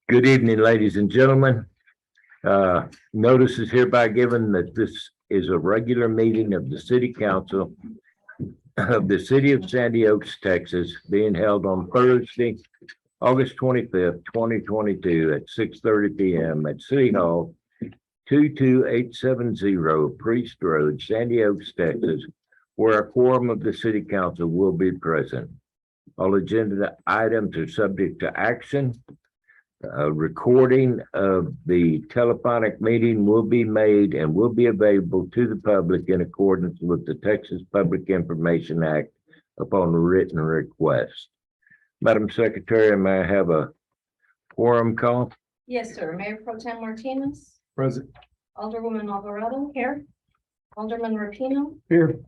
Good evening, ladies and gentlemen. Notice is hereby given that this is a regular meeting of the City Council of the City of Sandy Oaks, Texas, being held on Thursday, August 25th, 2022 at 6:30 p.m. at City Hall, 22870 Priest Road, Sandy Oaks, Texas, where a quorum of the City Council will be present. All agenda items are subject to action. A recording of the telephonic meeting will be made and will be available to the public in accordance with the Texas Public Information Act upon written request. Madam Secretary, may I have a quorum call? Yes, sir. Mayor Pro Tem Martinez, Present. Alderwoman Alvarado here, Alderman Rapino, Here.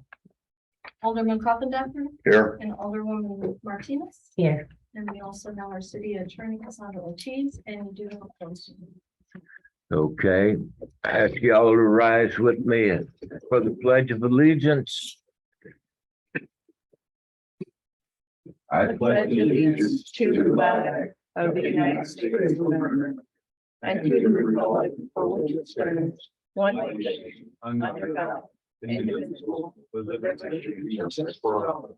Alderman Coffendaffer, Here. and Alderwoman Martinez. Here. And we also know our city attorney, Cassandra Ortiz, and we do have a close. Okay, I ask you all to rise with me for the Pledge of Allegiance. I pledge allegiance to the flag of the United States of America and to the republic for which it stands, one nation, under God, indivisible, with liberty and justice for all.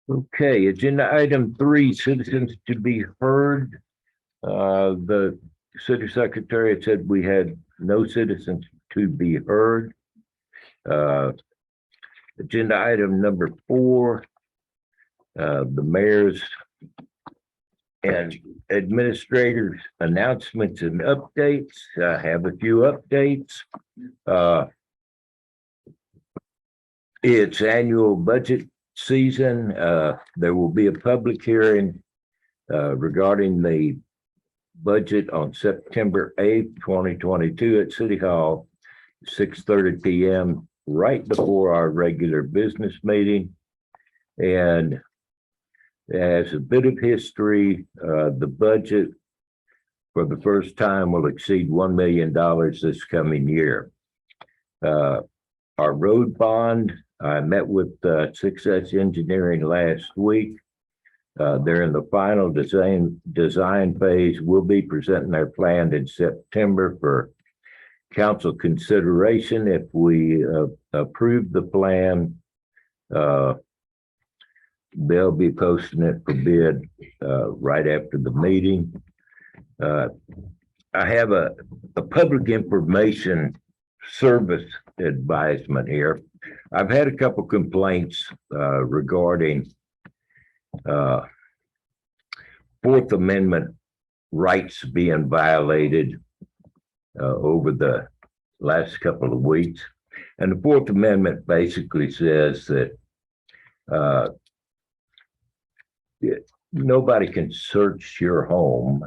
Okay, agenda item 3, citizens to be heard. The city secretary had said we had no citizens to be heard. Agenda item number 4, the mayor's and administrators announcements and updates. I have a few updates. It's annual budget season. There will be a public hearing regarding the budget on September 8th, 2022 at City Hall, 6:30 p.m. right before our regular business meeting. And as a bit of history, the budget for the first time will exceed $1 million this coming year. Our road bond, I met with Success Engineering last week. They're in the final design phase. We'll be presenting their plan in September for council consideration. If we approve the plan, they'll be posting it for bid right after the meeting. I have a public information service advisement here. I've had a couple complaints regarding Fourth Amendment rights being violated over the last couple of weeks. And the Fourth Amendment basically says that nobody can search your home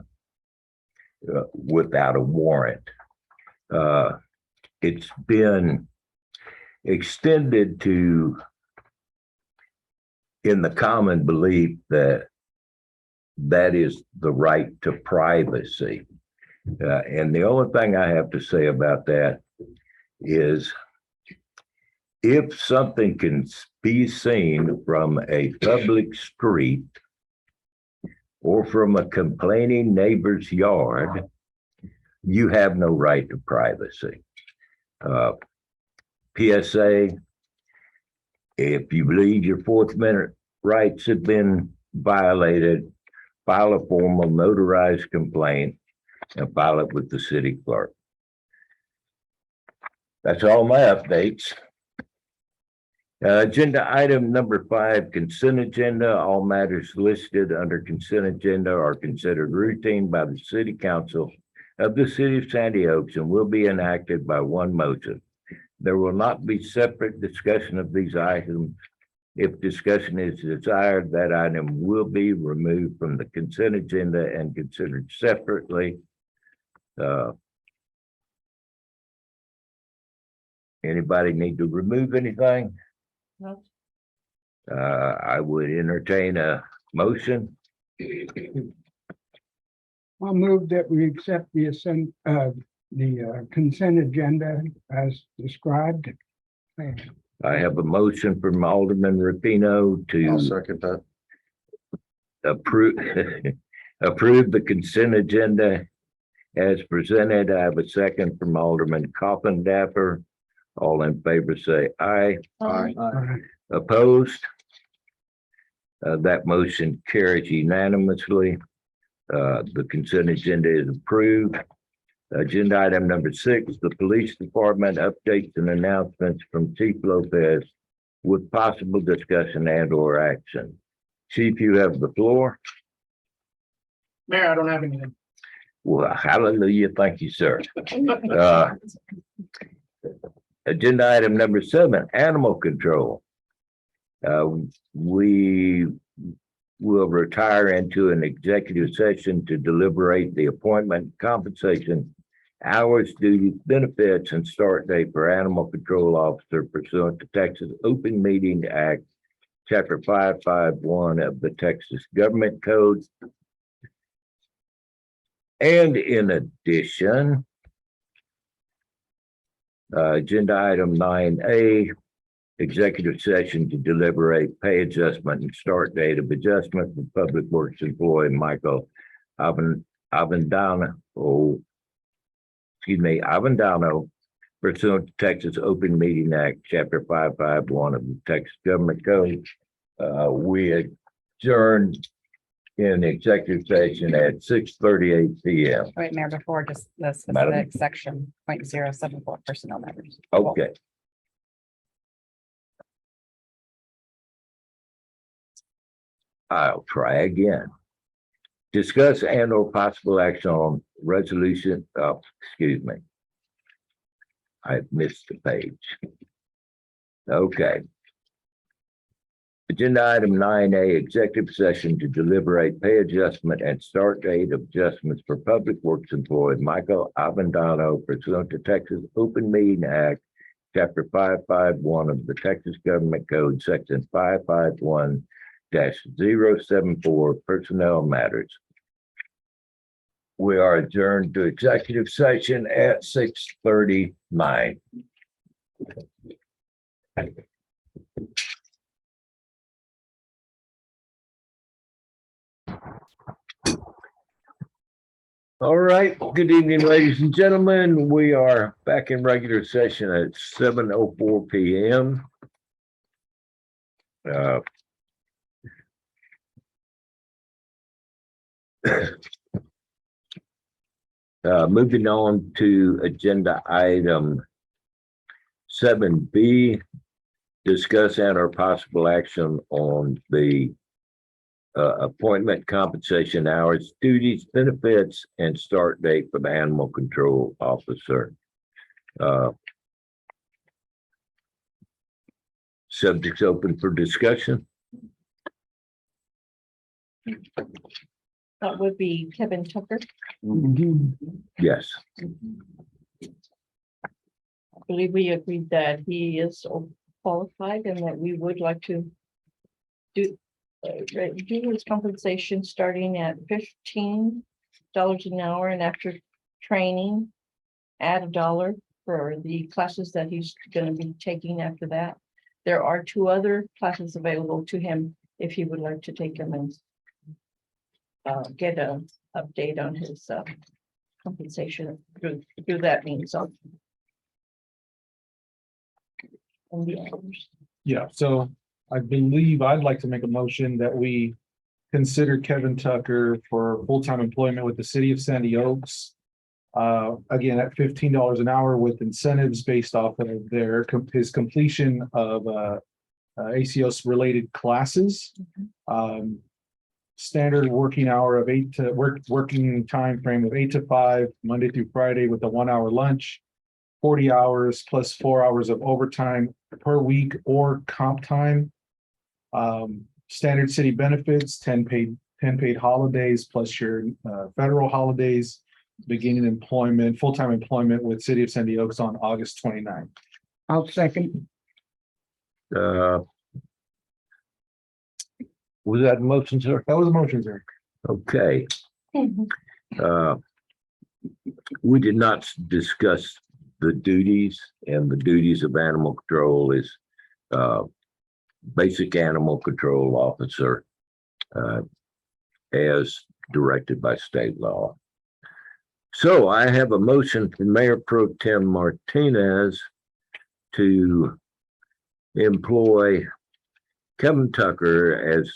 without a warrant. It's been extended to in the common belief that that is the right to privacy. And the only thing I have to say about that is if something can be seen from a public street or from a complaining neighbor's yard, you have no right to privacy. PSA, if you believe your Fourth Amendment rights have been violated, file a formal notarized complaint and file it with the city clerk. That's all my updates. Agenda item number 5, consent agenda. All matters listed under consent agenda are considered routine by the City Council of the City of Sandy Oaks and will be enacted by one motion. There will not be separate discussion of these items. If discussion is desired, that item will be removed from the consent agenda and considered separately. Anybody need to remove anything? No. I would entertain a motion. I'll move that we accept the the consent agenda as described. I have a motion from Alderman Rapino I'll to second that. approve, approve the consent agenda as presented. I have a second from Alderman Coffin-Dapper. All in favor say aye. Aye. Opposed? That motion carries unanimously. The consent agenda is approved. Agenda item number 6, the police department updates and announcements from Chief Lopez with possible discussion and or action. Chief, you have the floor. Mayor, I don't have anything. Well, hallelujah. Thank you, sir. Agenda item number 7, animal control. We will retire into an executive session to deliberate the appointment, compensation, hours, duties, benefits, and start date for animal control officer pursuant to Texas Open Meeting Act, Chapter 551 of the Texas Government Code. And in addition, agenda item 9A, executive session to deliberate pay adjustment and start date of adjustment for Public Works employee Michael Avendano, pursuant to Texas Open Meeting Act, Chapter 551 of the Texas Government Code. We adjourned in executive session at 6:38 p.m. Wait, Mayor, before just the Madam? specific section 0.074 personnel matters. Okay. I'll try again. Discuss and or possible action on resolution, excuse me. I missed the page. Okay. Agenda item 9A, executive session to deliberate pay adjustment and start date of adjustments for Public Works employee Michael Avendano pursuant to Texas Open Meeting Act, Chapter 551 of the Texas Government Code, Section 551-074, personnel matters. We are adjourned to executive session at 6:39. All right, good evening, ladies and gentlemen. We are back in regular session at 7:04 p.m. Moving on to agenda item 7B, discuss and or possible action on the appointment, compensation, hours, duties, benefits, and start date for the animal control officer. Subjects open for discussion. That would be Kevin Tucker. Yes. I believe we agreed that he is qualified and that we would like to do his compensation starting at $15 an hour, and after training, add $1 for the classes that he's going to be taking after that. There are 2 other classes available to him if he would like to take them and get an update on his compensation through that means. And the hours. Yeah, so I believe I'd like to make a motion that we consider Kevin Tucker for full-time employment with the city of Sandy Oaks. Again, at $15 an hour with incentives based off of his completion of ACOS related classes. Standard working hour of working time frame of 8 to 5, Monday through Friday with a 1-hour lunch. 40 hours plus 4 hours of overtime per week or comp time. Standard city benefits, 10 paid holidays plus your federal holidays, beginning employment, full-time employment with City of Sandy Oaks on August 29th. I'll second. Was that a motion, sir? That was a motion, sir. Okay. we did not discuss the duties, and the duties of animal control is basic animal control officer as directed by state law. So I have a motion from Mayor Pro Tem Martinez to employ Kevin Tucker as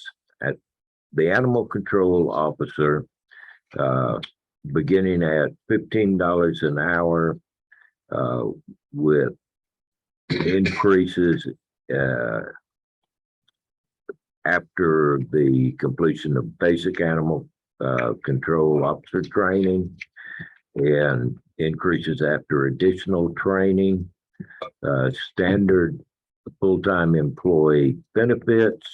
the animal control officer, beginning at $15 an hour, with increases after the completion of basic animal control officer training, and increases after additional training, standard full-time employee benefits,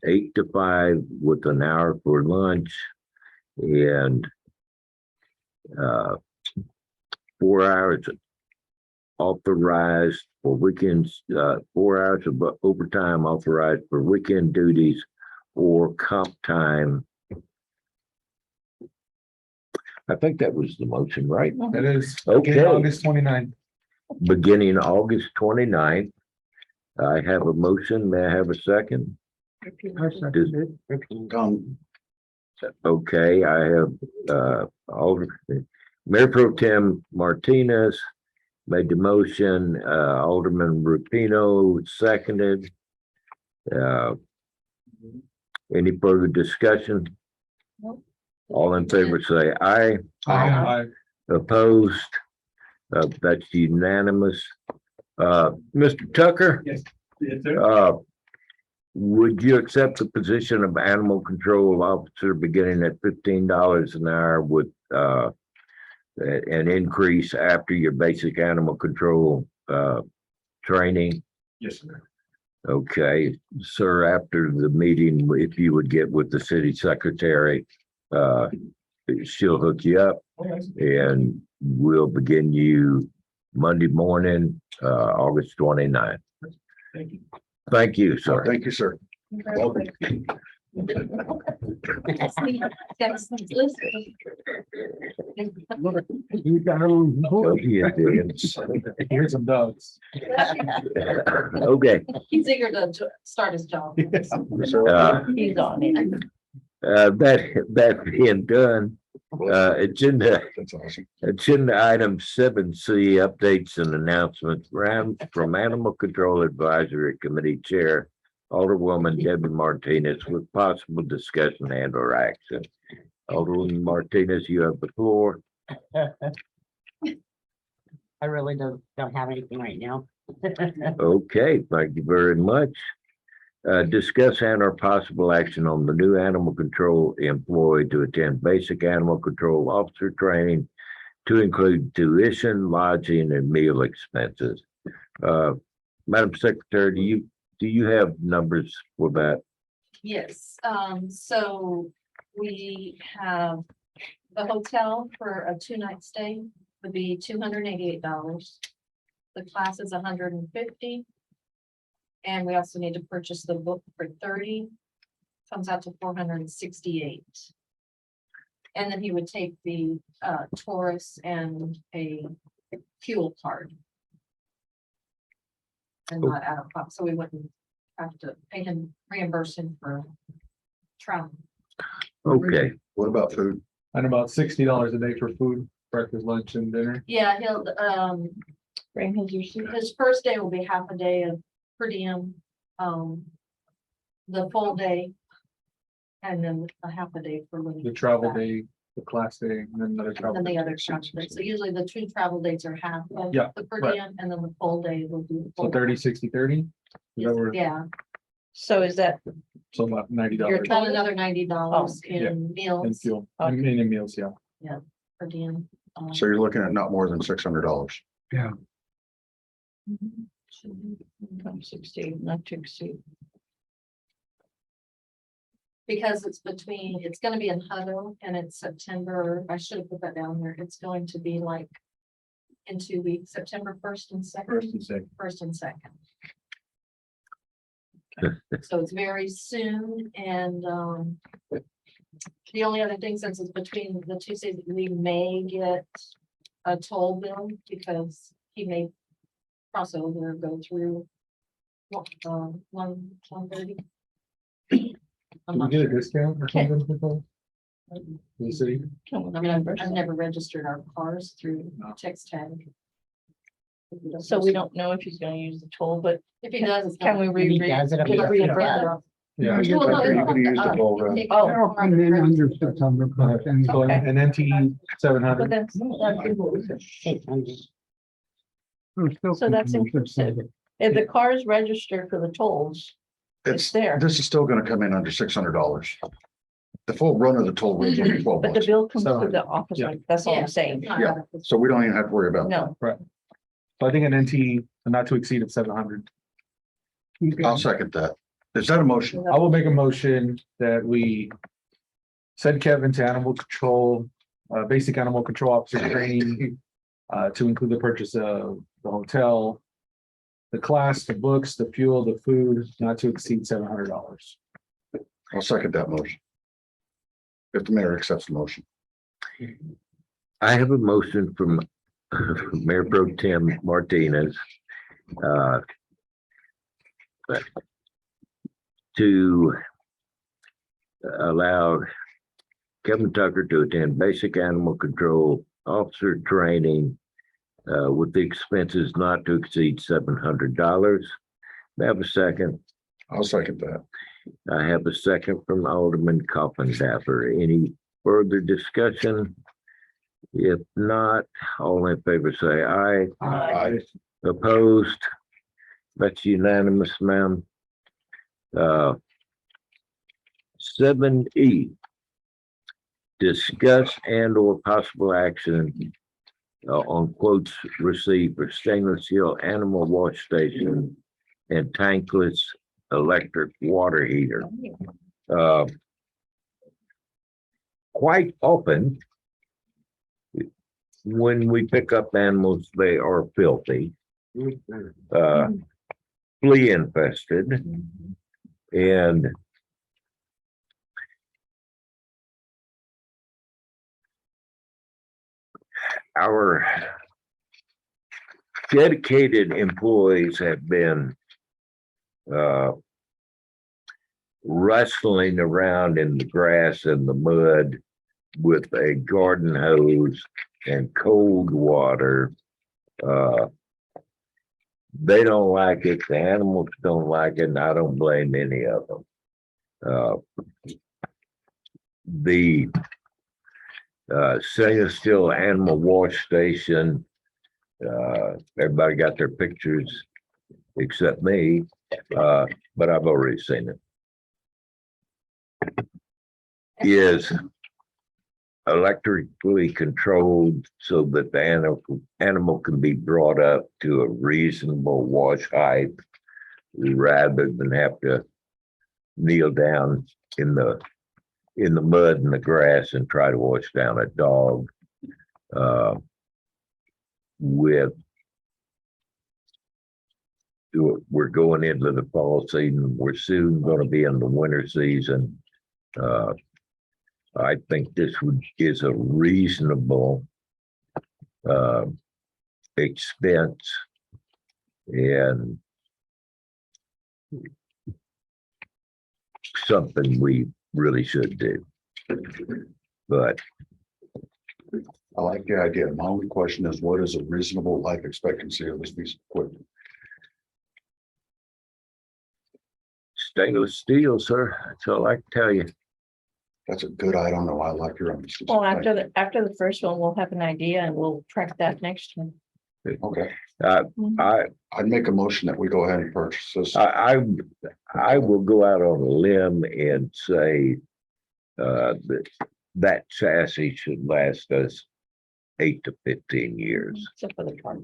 8 to 5 with an hour for lunch, and 4 hours authorized for weekends, 4 hours of overtime authorized for weekend duties or comp time. I think that was the motion, right? That is. Okay. August 29th. Beginning August 29th. I have a motion. May I have a second? I second it. Okay, I have Mayor Pro Tem Martinez made the motion, Alderman Rupino seconded. Any further discussion? Nope. All in favor say aye. Aye. Opposed? That's unanimous. Mr. Tucker? Yes. Yes, sir. Would you accept the position of animal control officer beginning at $15 an hour with an increase after your basic animal control training? Yes, sir. Okay, sir, after the meeting, if you would get with the city secretary, she'll hook you up and we'll begin you Monday morning, August 29th. Thank you. Thank you, sir. Thank you, sir. Congratulations. You got on board. Yeah, Dan. Here's some dogs. Okay, He's eager to start his job. He's on it. that being done, agenda That's awesome. item 7C, updates and announcements from Animal Control Advisory Committee Chair Alderwoman Debbie Martinez, with possible discussion and or action. Alderwoman Martinez, you have the floor. I really don't have anything right now. Okay, thank you very much. Discuss and or possible action on the new animal control employee to attend basic animal control officer training to include tuition, lodging, and meal expenses. Madam Secretary, do you have numbers for that? Yes, so we have the hotel for a 2-night stay would be $288. The class is $150. And we also need to purchase the book for $30. Comes out to $468. And then he would take the Taurus and a fuel card. And not out of pocket, so we wouldn't have to pay him, reimburse him for travel. Okay, What about food? And about $60 a day for food, breakfast, lunch, and dinner. Yeah, he'll, Bring his receipt. his first day will be half a day of per diem, the full day. And then a half a day for when. he The gets travel back. day, the class day, and then another And travel. then the day. other travel day. So usually the 2 travel days are half of Yeah, the per right. diem, and then the full day will be. the So full 30, day. 60, 30? Is that where, Yeah, So is that, so about $90 Your about another $90 yeah. in in meals fuel, and in meals, yeah. per diem. So you're looking at not more than $600. come 60, not to exceed. Because it's gonna be in Hutto and it's September, I should have put that down there, it's going to be like in 2 weeks, September 1st and 2nd. First and second. 1st and 2nd. So it's very soon and The only other thing, since it's between the two cities, we may get a toll bill because he may cross over or go through. 130. I'm Do we not get a sure. discount or something for those? For the city? I mean, I've never registered our cars through text tag. So we don't know if he's gonna use the toll, but If he does, it's can we If he does, it'll be get up to reimbursed? us. Yeah. Yeah, Well, no, You it's could use the not toll us. road. Take That'll our come in car under and 600 bucks. And So Okay. an NT 700. But that's, so that's inclusive. If the car is registered for the tolls, it's there. This is still gonna come in under $600. The full run of the toll road's only 12 But the months, bill comes to 700. the office, Yeah. that's all Yeah. I'm saying. Yeah. so we don't even have to worry about that. No, So I think an NT not to exceed of 700. I'll second that. Is that a motion? I will make a motion that we send Kevin to animal control, basic animal control officer training, to include the purchase of the hotel, the class, the books, the fuel, the food, not to exceed $700. I'll second that motion. If the mayor accepts the motion. I have a motion from Mayor Pro Tem Martinez. To allow Kevin Tucker to attend basic animal control officer training with the expenses not to exceed $700. I have a second. I'll second that. I have a second from Alderman Coffindaffer. Any further discussion? If not, all in favor say aye. Aye. Opposed? That's unanimous, ma'am. 7E. Discuss and or possible action on quotes received for stainless steel animal wash station and tankless electric water heater. Quite often, when we pick up animals, they are filthy, flea infested, and our dedicated employees have been wrestling around in the grass and the mud with a garden hose and cold water. They don't like it. The animals don't like it, and I don't blame any of them. The stainless steel animal wash station, everybody got their pictures except me, but I've already seen it. Is electrically controlled so that the animal can be brought up to a reasonable wash height rather than have to kneel down in the mud and the grass and try to wash down a dog. We're going into the fall season. We're soon going to be in the winter season. I think this is a reasonable expense, and something we really should do. But I like the idea. My only question is, what is a reasonable life expectancy of this piece of equipment? stainless steel, sir, that's all I can tell you. That's a good, I don't know. I like your honesty. well, after the first one, we'll have an idea and we'll track that next one. Okay, I I'd make a motion that we go ahead and purchase this. I will go out on a limb and say that chassis should last us 8 to 15 years. Except for the cars.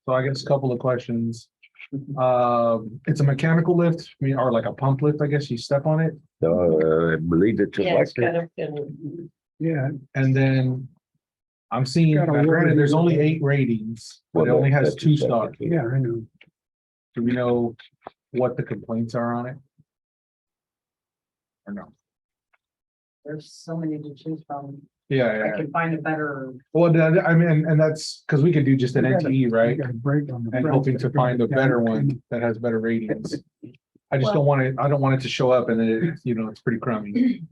So I guess a couple of questions. It's a mechanical lift, I mean, or like a pump lift, I guess you step on it. So I believe it's Yeah, it's electric. Yeah, And then I'm seeing, Got a granted, warning. there's only 8 ratings, but it only has That's 2 exactly stars. it. yeah, I know. Do we know what the complaints are on it? or no? There's so many to choose from. Yeah, I can find a better, well, I mean, and that's because we could do just an NTE, right? You got a break on the And front hoping to that find a goes better down one that has better ratings. I just Well- don't want it, I don't want it to show up and then it, it's pretty crummy.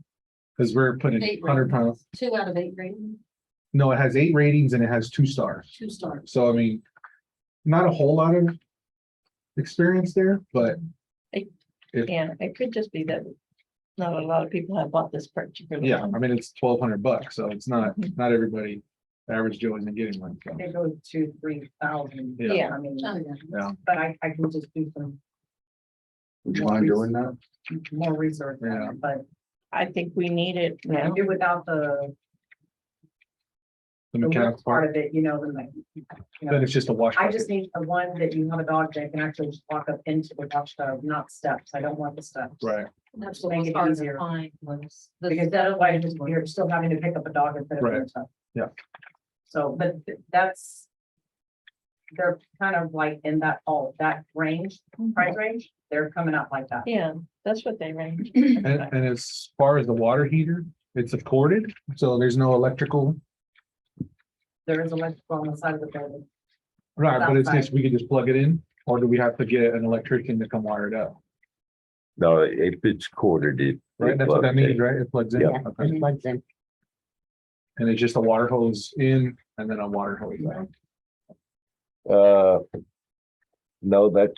Because we're putting 100 pounds, 2 out of 8 rating, no, it has 8 ratings and it has 2 stars. 2 stars. So I mean, not a whole lot of experience there, but Yeah, it could just be that not a lot of people have bought this particular yeah, one. I mean, it's $1,200, so it's not everybody, the average Joe isn't getting one. So, it goes to 3,000. Yeah. I mean, Oh, yeah. yeah, but I can just do some Would you mind doing that? more research on Yeah. it, but I think we need it I now. do without the the the mechanics work part part, of it, then it's just a wash. I bucket. just need the one that you have a dog that can actually just walk up into the washtub, not steps. I don't want the steps. Right, That's what Make was it hard easier. to find was. the Because step otherwise one. you're still having to pick up a dog instead of in Right. the tub. Yeah. So, but that's. They're kind of like in that range, price range, they're coming out like that. Yeah, that's what they range. and as far as the water heater, it's a corded, so there's no electrical. There is electrical on the side of the building. Right, but it's outside. just, we can just plug it in, or do we have to get an electrician to come wire it up? No, if it's corded, it. Right, that's what that means, right? It plugs in. Yeah. Mm-hmm. Okay. Mhm. It plugs in. And it's just a water hose in and then a water hose out. No, that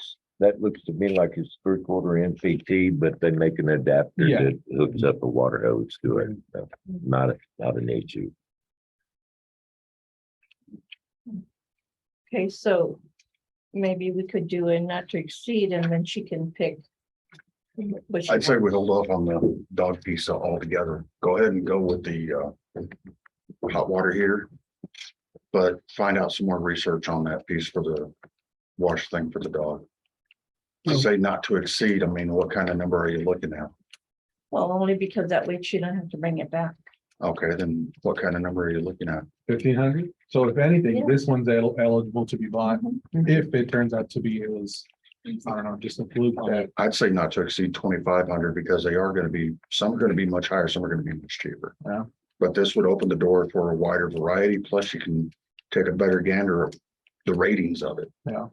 looks to me like it's 3/4 NPT, but they make an adapter Yeah. that hooks up a water hose to it. So, not an issue. Okay, so maybe we could do a not to exceed and then she can pick. what she I'd say we wants. hold off on the dog piece altogether. Go ahead and go with the hot water heater. But find out some more research on that piece for the wash thing for the dog. To say not to exceed, I mean, what kind of number are you looking at? Well, only because that way she don't have to bring it back. Okay, then what kind of number are you looking at? 1,500. So if anything, Yeah. this one's eligible to be bought Mhm. if it turns out to be, it was, I don't know, just a fluke that. I'd say not to exceed 2,500 because they are gonna be, some are gonna be much higher, some are gonna be much cheaper. Yeah. But this would open the door for a wider variety, plus you can take a better gander of the ratings of it. Yeah.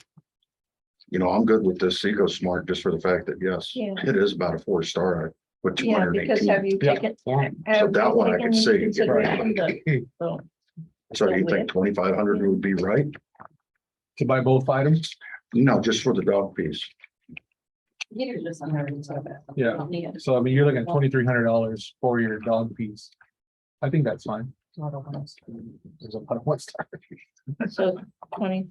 You know, I'm good with this Eco Smart just for the fact that, yes, Yeah. it is about a 4-star with two Yeah, hundred and because have eighteen. you Yeah. taken? Yeah. So that one I can see. Consideration so, So do you with- think 2,500 would be right? To buy both items? No, just for the dog piece. Heater's just 107. Yeah. Don't need it. So I mean, you're looking at $2,300 for your dog piece. I think that's fine. There's a lot of 1-star. So 20.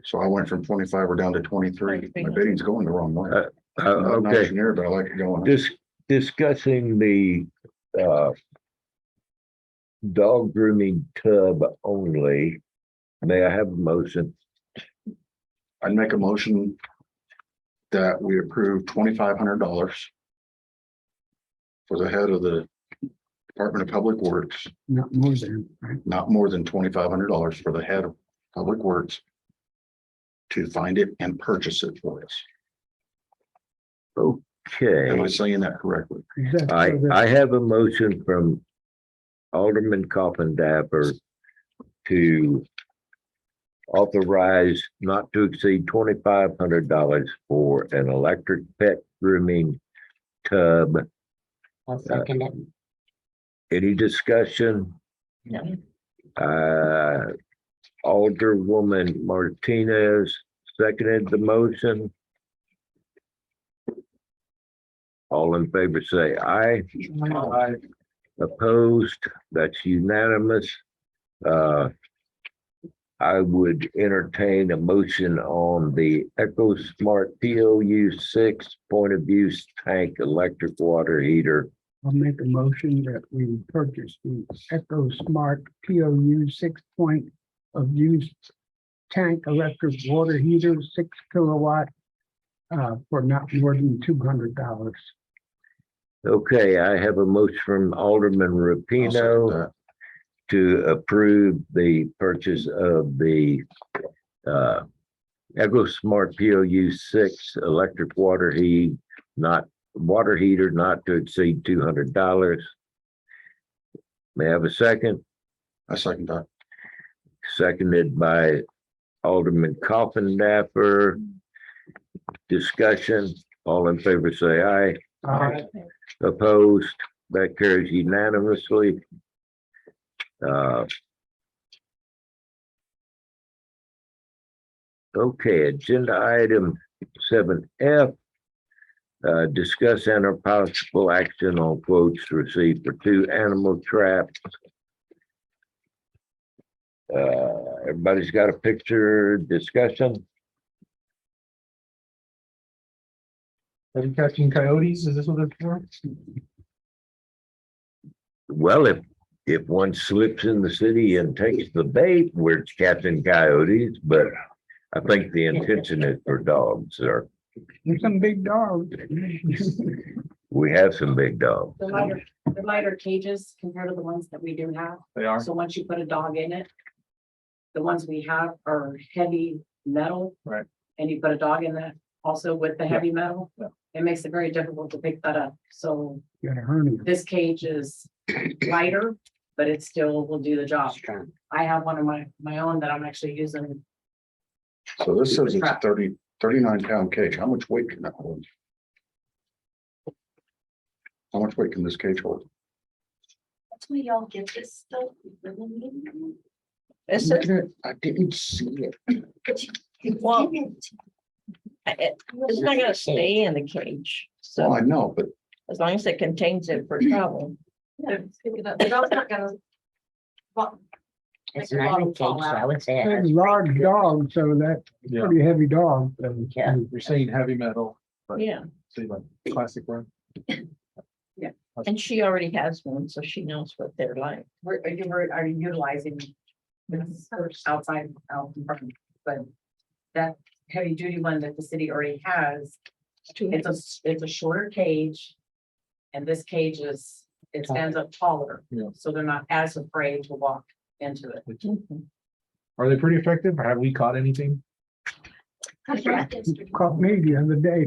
So I went from 25, we're down to 23. My bidding's going the wrong way. I'm not an Okay, engineer, but I like it going. discussing the, dog grooming tub only. May I have a motion? I'd make a motion that we approve $2,500 for the head of the Department of Public Works, Not more than, right? not more than $2,500 for the head of Public Works to find it and purchase it for us. Am I Okay, saying that correctly? Is that I so that- have a motion from Alderman Coffin-Dapper to authorize not to exceed $2,500 for an electric pet grooming tub. I'll second it. Any discussion? No. Alderwoman Martinez seconded the motion. All in favor, say aye. Opposed, that's unanimous. I would entertain a motion on the Echo Smart POU 6 point of use tank electric water heater. I'll make a motion that we purchase the Echo Smart POU 6 point of use tank electric water heater, 6 kilowatt, for not more than $200. Okay, I have a motion from Alderman I'll second Rapino that. to approve the purchase of the Echo Smart POU 6 electric water heat, not water heater not to exceed $200. May I have a second? I second that. Seconded by Alderman Coffindaffer. Discussion, all in favor say aye. Opposed, that carries unanimously. Okay, agenda item 7F. Discuss and or possible action on quotes received for 2 animal traps. Everybody's got a picture discussion. Are you catching coyotes? Is this what it's for? Well, if one slips in the city and takes the bait, we're catching coyotes, but I think the intention is for dogs, or There's some big dogs. we have some big dogs. The lighter cages compared to the ones that we do have. They are. So once you put a dog in it, the ones we have are heavy metal. Right. And you put a dog in that also with the heavy metal. Yeah. It makes it very difficult to pick that up. So Got a hernia. this cage is lighter, but it still will do the job. I have one of my own that I'm actually using. So this says it's a 39 pound cage. How much weight can that hold? How much weight can this cage hold? That's why y'all get this stuff. This is, I didn't see it. well, it's not gonna stay in the cage, Well, I so know, but as long as it contains it for travel. The dog's not gonna. Well, It's Like a not a dog cage, fall out. I would say. It's a large dog, so that's Yeah, pretty heavy dog. Yeah. you're saying heavy metal, but Yeah, say like classic one. and she already has one, so she knows what they're like. Are you utilizing this outside, out in front, but that heavy duty one that the city already has, it's a shorter cage. And this cage it stands up taller, Yeah. so they're not as afraid to walk into it. Mhm. Are they pretty effective? Or have we caught anything? Caught me the other day.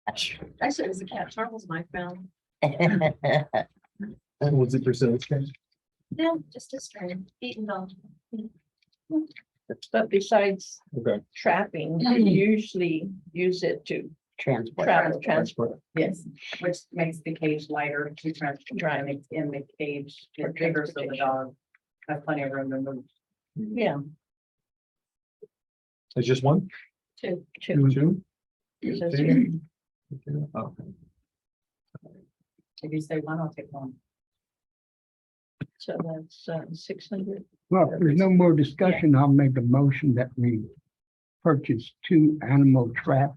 Actually, it was a cat Charles I found. Was it for sale? Ken? No, just a string, eating dog. But besides Okay. trapping, you usually use it to Transport. transport. Yes, which makes the cage lighter to transport, and it's in the cage, For it's bigger, so the transportation. dog has plenty of room to move. Yeah, It's just one? two. Two? Says here. Oh, If you say one, I'll take one. So that's 600. Well, if there's no more discussion, I'll make a motion that we purchase 2 animal trap.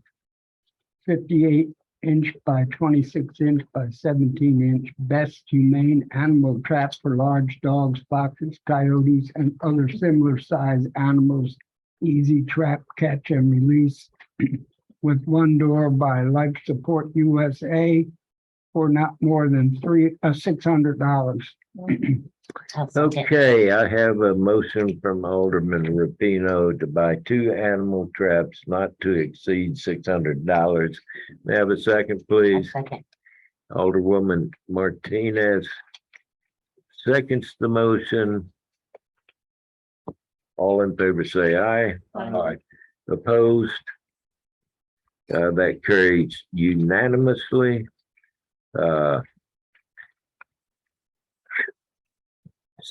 58-inch by 26-inch by 17-inch best humane animal traps for large dogs, foxes, coyotes, and other similar size animals. Easy trap, catch and release with 1 door by Life Support USA for not more than $600. Okay, I have a motion from Alderman Rapino to buy 2 animal traps not to exceed $600. May I have a second, please? Second. Alderwoman Martinez seconds the motion. All in favor say aye. Aye. Opposed? That carries unanimously.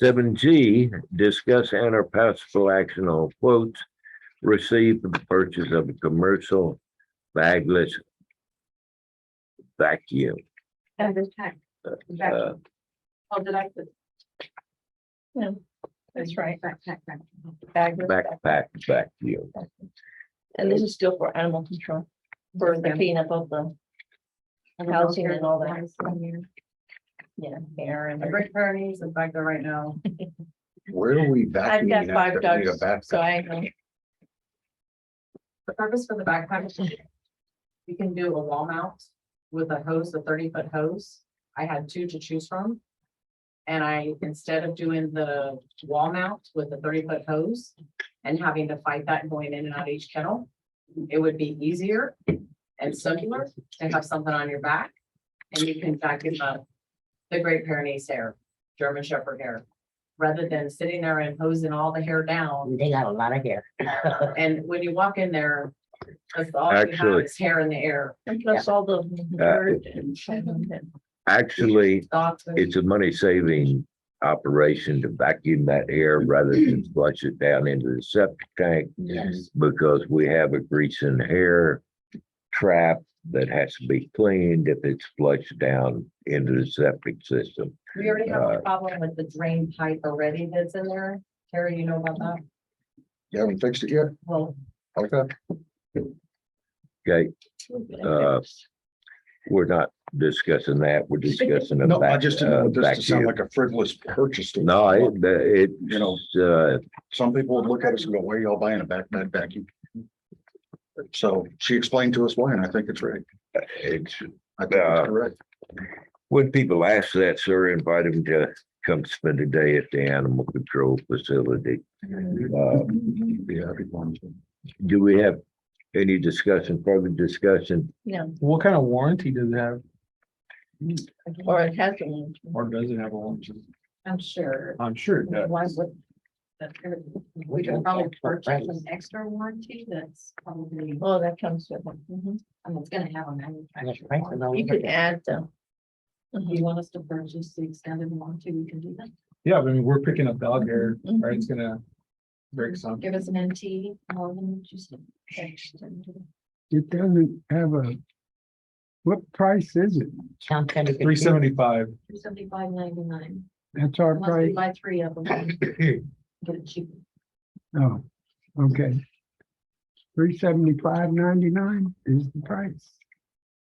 7G, discuss and or possible action on quotes received for the purchase of a commercial bagless vacuum. And this pack. Uh, Oh, did I put? Yeah, that's right. Backpack. Bagless backpack vacuum. And this is still for animal control, for the cleanup of the housing and all that. Yeah, hair and. I bring Bernie's is back there right now. where are we I've got vacuuming? at 5 that we need a dogs, backpack? so I know. The purpose for the backpack, you can do a wall mount with a hose, a 30-foot hose. I had 2 to choose from. And instead of doing the wall mount with the 30-foot hose and having to fight that going in and out of each kennel, It would be easier and simpler to have something on your back. And you can vacuum up the Great Pyrenees hair, German Shepherd hair, rather than sitting there and hosing all the hair down. They got a lot of hair. And when you walk in there, that's all you have Actually- is hair in the air. And plus all the dirt and. Actually, Thoughts. it's a money saving operation to vacuum that air rather than flush it down into the septic tank. Yes. Because we have a grease and hair trap that has to be cleaned if it's flushed down into the septic system. We already have a problem with the drain pipe already that's in there. Terry, you know about that? You haven't fixed it yet? Well, Okay. Okay, we're not discussing that. We're discussing a No, I back, just didn't want this to sound vacuum. like a frivolous purchase. to- No, it, You know. Some people would look at us and go, why are y'all buying a backpack vacuum? So she explained to us why, and I think it's right. it's, I think it's correct. when people ask that, sir, invite them to come spend a day at the animal control facility. Yeah, I'd be fine. Do we have any discussion, further discussion? Yeah, What kind of warranty does it have, or it has one. or does it have a warranty? I'm sure. I'm sure it does. Why would? We could probably purchase an extra warranty that's probably, Oh, that comes with it. I mean, it's gonna have a And manufacturer. it's prices all You over could there. add the. If you want us to purchase the extended warranty, we can do that. Yeah, I mean, we're picking up dog hair, right? It's gonna break some. Give us an NT, more than what you said. It doesn't have a, what price is it? Sounds kind of. $375. $75.99. That's our Unless we price? buy 3 of them. Get it cheaper. Oh, okay. $375.99 is the price.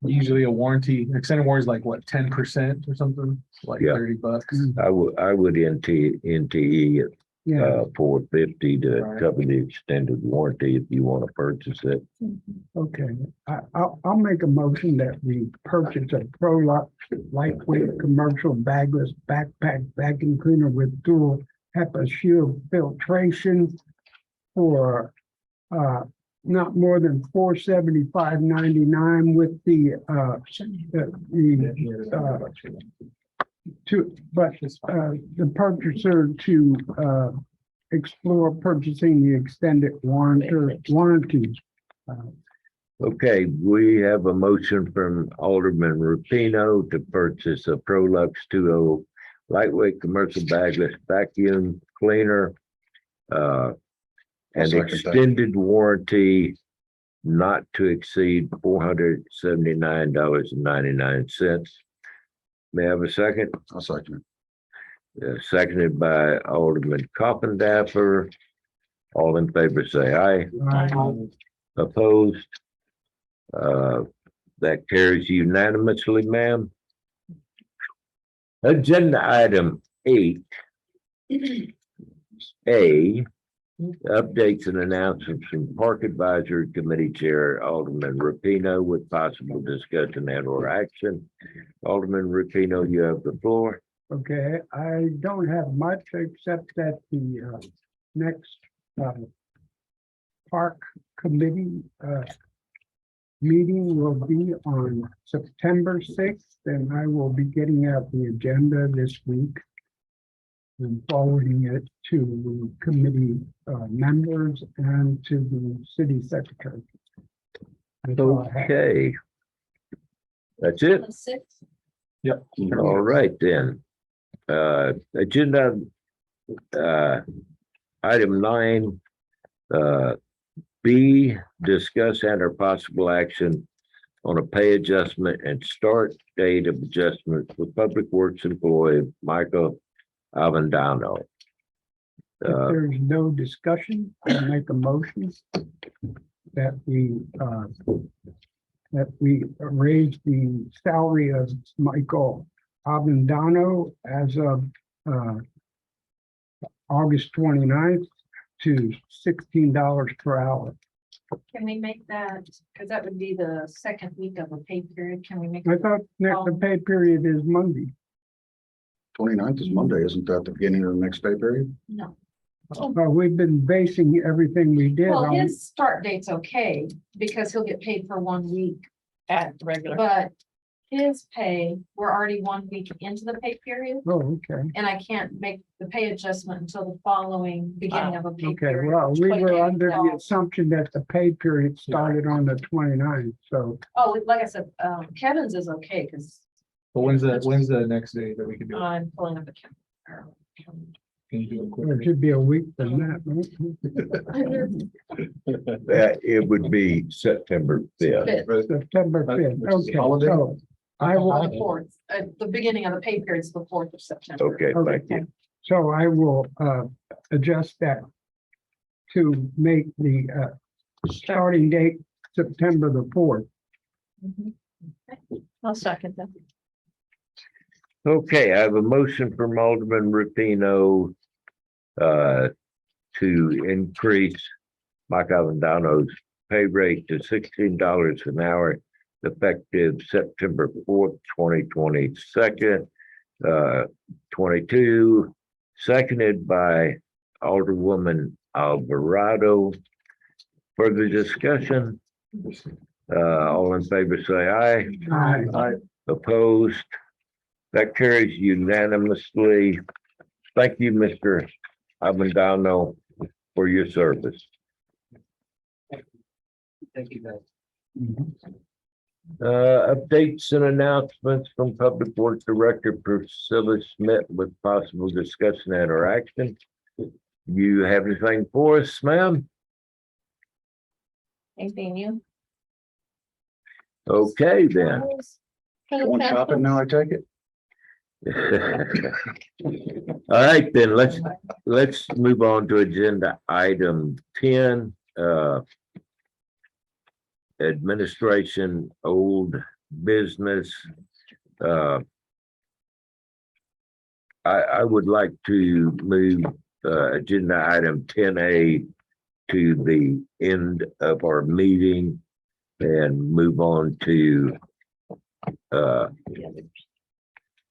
Usually a warranty, extended warranty is like what, 10% or something, like Yeah. $30. I would NTE at Yeah, $450 to Right. cover the extended warranty if you want to purchase it. okay. I'll make a motion that we purchase a Prolux lightweight commercial bagless backpack vacuum cleaner with dual HEPA shield filtration for not more than $475.99 with the the purchaser to explore purchasing the extended warranty. Okay, we have a motion from Alderman Rupino to purchase a Prolux 2.0 lightweight commercial bagless vacuum cleaner. And second that. extended warranty not to exceed $479.99. May I have a second? I'll second Seconded by Alderman Coppendapper. All in favor, say aye. Opposed? That carries unanimously, ma'am. Agenda item 8A, updates and announcements from Park Advisory Committee Chair Alderman Rapino with possible discussion and or action. Alderman Rapino, you have the floor. Okay, I don't have much except that the next park committee meeting will be on September 6th, and I will be getting out the agenda this week and forwarding it to the committee members and to the city secretary. That's all I have. Okay. That's it. The 6th, All right, then. Agenda item 9, B, discuss and or possible action on a pay adjustment and start date of adjustment for Public Works employee Michael Avendano. If there's no discussion, I make a motion that we raise the salary of Michael Avendano as of August 29th to $16 per hour. can we make that, because that would be the second week of a pay period, can we make? I thought the pay period is Monday. 29th is Monday, isn't that the beginning of the next pay period? No, we've been basing everything we did Well, on, his start date's okay, because he'll get paid for 1 week, At regular. but his pay, we're already 1 week into the pay period, oh, okay. and I can't make the pay adjustment until the following beginning of a pay Okay, period. well, which we quite were frankly under the falls- assumption that the pay period started on the 29th. So Oh, like I said, Kevin's is okay, because But when's the next day that we can do it? I'm pulling up the calendar. Can you do it it quicker? should be a week from that. right? It would be September 5th. September But- 5th. which is Okay, holiday? so I On will, the 4th, the beginning of the pay period is the 4th of September. Okay, thank you. so I will adjust that to make the starting date September the 4th. Mhm. I'll second that. Okay, I have a motion from Alderman Rupino to increase Mike Avendano's pay rate to $16 an hour effective September 4th, 2022, 22, seconded by Alderwoman Alvarado. Further discussion? All in favor, say aye. Aye. Opposed? That carries unanimously. Thank you, Mr. Abendano, for your service. Thank you, guys. Updates and announcements from Public Works Director Priscilla Smith with possible discussion and or action. You have anything for us, ma'am? Anything new? Okay, then. Going shopping now, I take it? All right, then, let's move on to agenda item 10, administration, old business. I would like to move, agenda item 10A to the end of our meeting and move on to,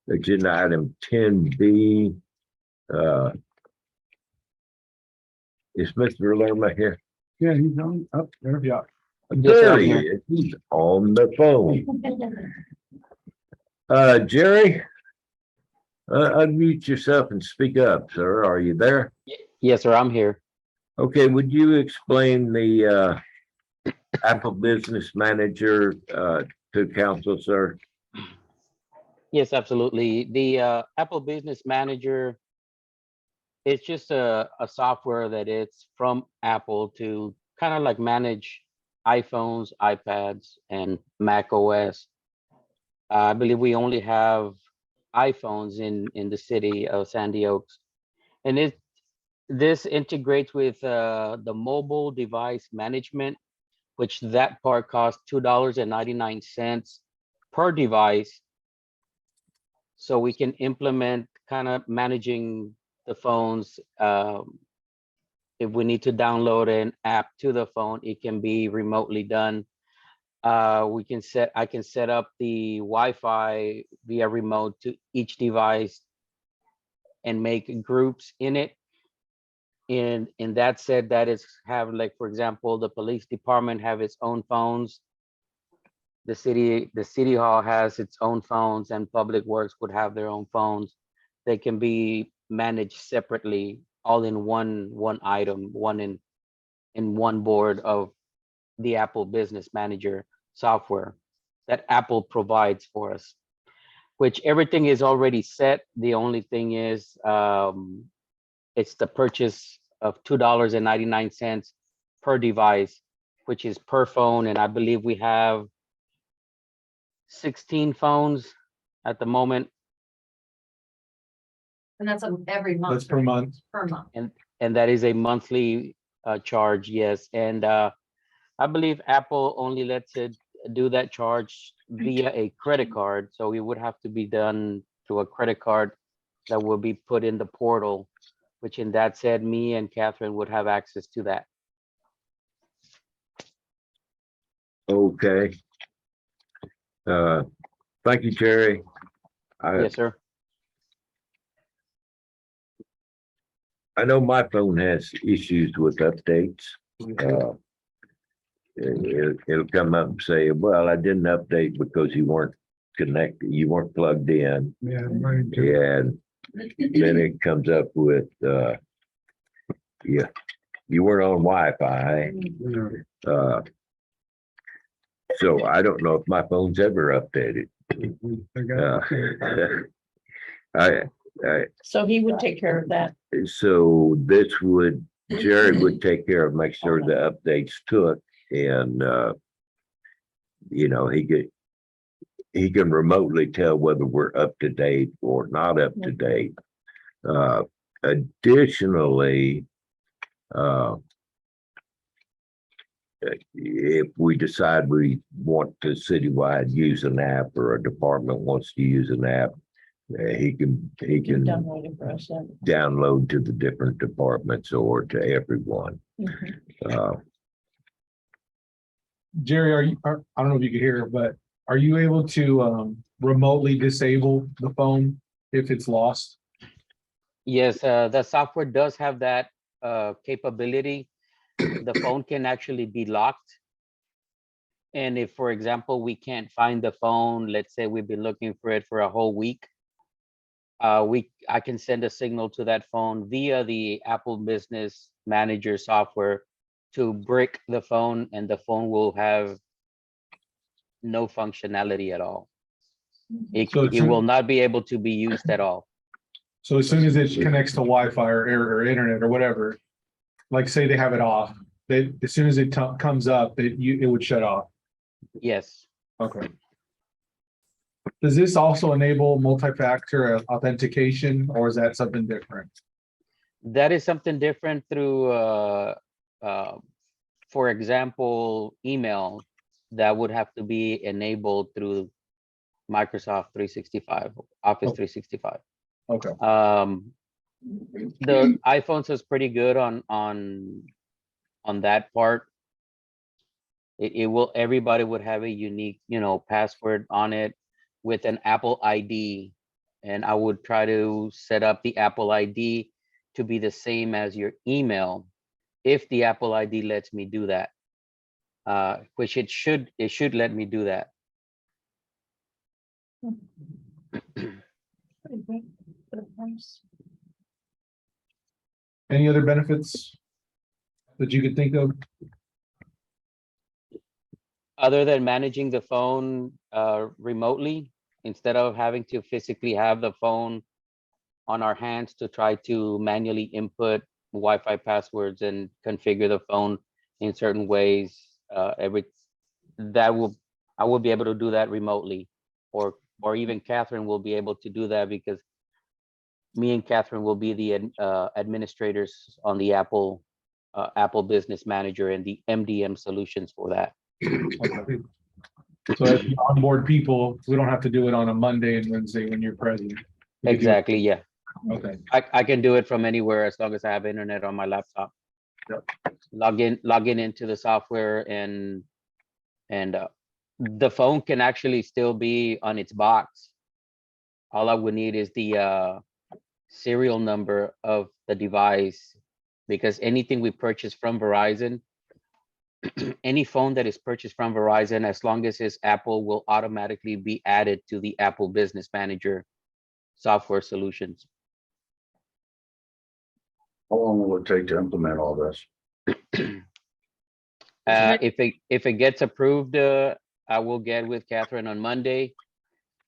agenda item 10B. Is Mr. Lerma here? Yeah, he's on up there. Yeah. There he is. He's on the phone. Jerry? Unmute yourself and speak up, sir. Are you there? Yes, sir, I'm here. Okay, would you explain the Apple Business Manager to council, sir? Yes, absolutely. The Apple Business Manager, it's just a software that it's from Apple to kind of like manage iPhones, iPads, and Mac OS. I believe we only have iPhones in the city of Sandy Oaks. And this integrates with the mobile device management, which that part costs $2.99 per device. So we can implement kind of managing the phones. If we need to download an app to the phone, it can be remotely done. I can set up the Wi-Fi via remote to each device and make groups in it. And in that said, that is have, like, for example, the police department have its own phones. The city hall has its own phones, and Public Works would have their own phones. They can be managed separately, all in one item, in one board of the Apple Business Manager software that Apple provides for us, which everything is already set. The only thing is, it's the purchase of $2.99 per device, which is per phone. And I believe we have 16 phones at the moment. And that's every month. That's per month. Per month. And that is a monthly charge, yes. And I believe Apple only lets it do that charge via a credit card. So it would have to be done through a credit card that will be put in the portal, which in that said, me and Catherine would have access to that. Okay. Thank you, Jerry. Yes, sir. I know my phone has issues with updates. It'll come up and say, well, I didn't update because you weren't connected, you weren't plugged in. Yeah, mine too. And then it comes up with, yeah, you weren't on Wi-Fi. Yeah. So I don't know if my phone's ever updated. I got the same. I, So he would take care of that. so this would, Jerry would take care of, make sure the updates took and, you know, he can remotely tell whether we're up to date or not up to date. Additionally, if we decide we want to citywide use an app or a department wants to use an app, he can Download it for us then. download to the different departments or to everyone. Mhm. Uh, Jerry, I don't know if you could hear, but are you able to remotely disable the phone if it's lost? Yes, the software does have that capability. The phone can actually be locked. And if, for example, we can't find the phone, let's say we've been looking for it for a whole week, I can send a signal to that phone via the Apple Business Manager software to brick the phone, and the phone will have no functionality at all. So It will not be able to be used at all. So as soon as it connects to Wi-Fi or internet or whatever, like say they have it off, as soon as it comes up, it would shut off. Yes. Okay. Does this also enable multi-factor authentication, or is that something different? That is something different through, for example, email that would have to be enabled through Microsoft 365, Office Okay. 365. Okay. The iPhones is pretty good on that part. Everybody would have a unique, password on it with an Apple ID. And I would try to set up the Apple ID to be the same as your email, if the Apple ID lets me do that. Which it should let me do that. Any other benefits that you could think of? Other than managing the phone remotely, instead of having to physically have the phone on our hands to try to manually input Wi-Fi passwords and configure the phone in certain ways, I will be able to do that remotely, or even Catherine will be able to do that, because me and Catherine will be the administrators on the Apple Business Manager and the MDM solutions for that. So as you onboard people, we don't have to do it on a Monday and Wednesday when you're present. We could do it- Exactly, yeah. Okay. I can do it from anywhere as long as I have internet on my laptop. Yep. Log in into the software, and the phone can actually still be on its box. All I would need is the serial number of the device, because anything we purchase from Verizon, any phone that is purchased from Verizon, as long as it's Apple, will automatically be added to the Apple Business Manager software solutions. How long will it take to implement all this? If it gets approved, I will get with Catherine on Monday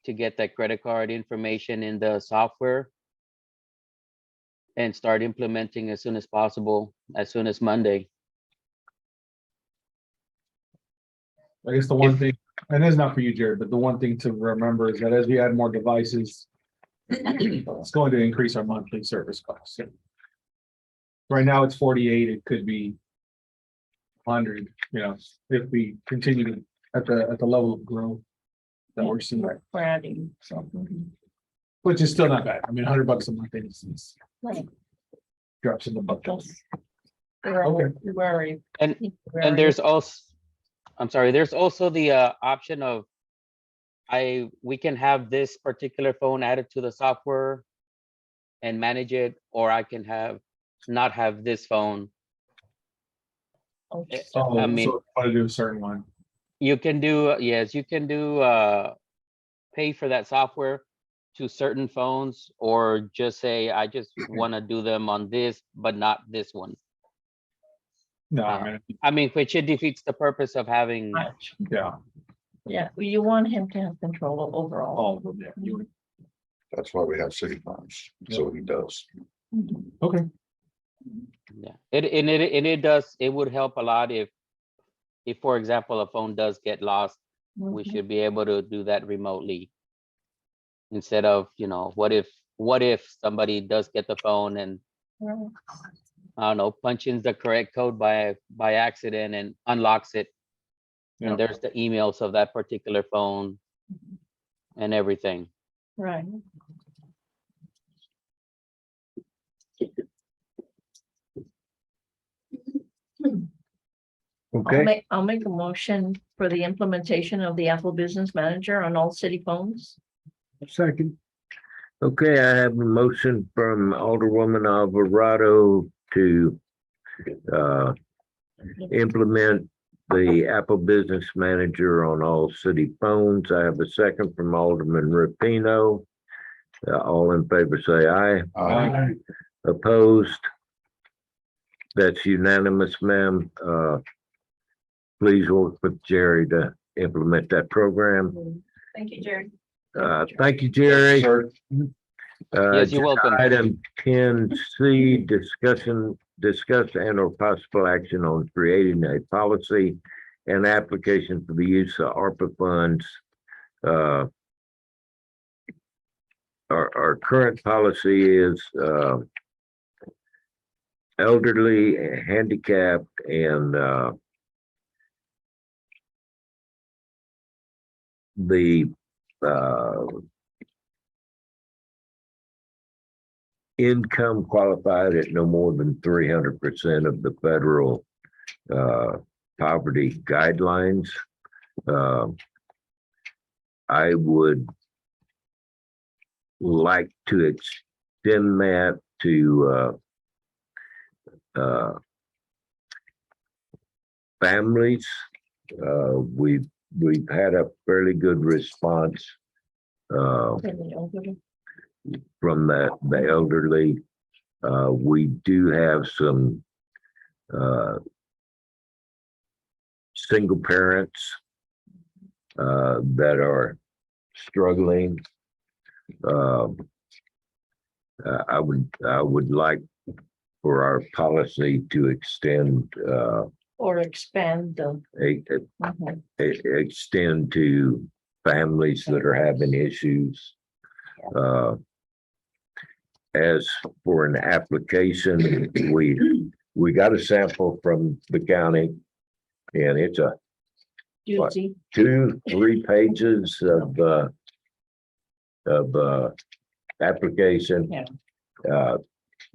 to get that credit card information in the software and start implementing as soon as possible, as soon as Monday. I guess the one thing, and it's not for you, Jared, but the one thing to remember is that as we add more devices, it's going to increase our monthly service costs. Right now it's 48, it could be 100, if we continue to at the level of growth that we're seeing, We're adding, so. which is still not bad. I mean, $100 a month is Right. drops in the bucket. We're worried. And there's also, I'm sorry, there's also the option of we can have this particular phone added to the software and manage it, or I can have not have this phone. Okay. Oh, I mean, so if I want to do a certain one. you can do, yes, you can do, pay for that software to certain phones, or just say, I just want to do them on this, but not this one. No, Uh, I mean, I mean, which it defeats the purpose of having, Much. yeah, Yeah, you want him to have control overall. all of them, yeah. That's why we have city funds, so he does. Okay, yeah, it does, it would help a lot if, for example, a phone does get lost, we Mhm. should be able to do that remotely. Instead of, what if somebody does get the phone and, Right. I don't know, punch in the correct code by accident and unlocks it. Yeah. And there's the emails of that particular phone and everything. Right. Okay, I'll make a motion for the implementation of the Apple Business Manager on all city phones. Second, okay, I have a motion from Alderwoman Alvarado to implement the Apple Business Manager on all city phones. I have a second from Alderman Rapino. All in favor, say aye. Uh, Opposed? That's unanimous, ma'am. Please work with Jerry to implement that program. Thank you, Jerry. Thank you, Jerry. sir, Yes, you're welcome. Item 10C, discuss and or possible action on creating a policy and application for the use of ARPA funds. Our current policy is elderly, handicapped, and the income qualified at no more than 300% of the federal poverty guidelines. I would like to extend that to families. We've had a fairly good response from the elderly. We do have some single parents that are struggling. I would like for our policy to extend Or expand the. Mhm. extend to families that are having issues. As for an application, we got a sample from the county, and it's a Juicy. 2-3 pages of application. Yeah.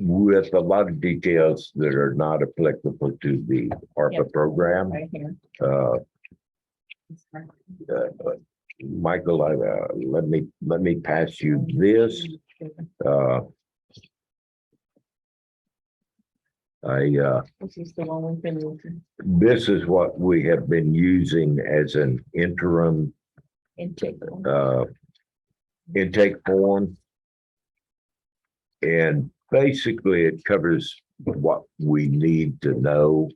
With a lot of details that are not applicable to the ARPA program. Right here. Michael, let me pass you this. This is the one we've been using. This is what we have been using as an interim Intake. intake form. And basically it covers what we need to know.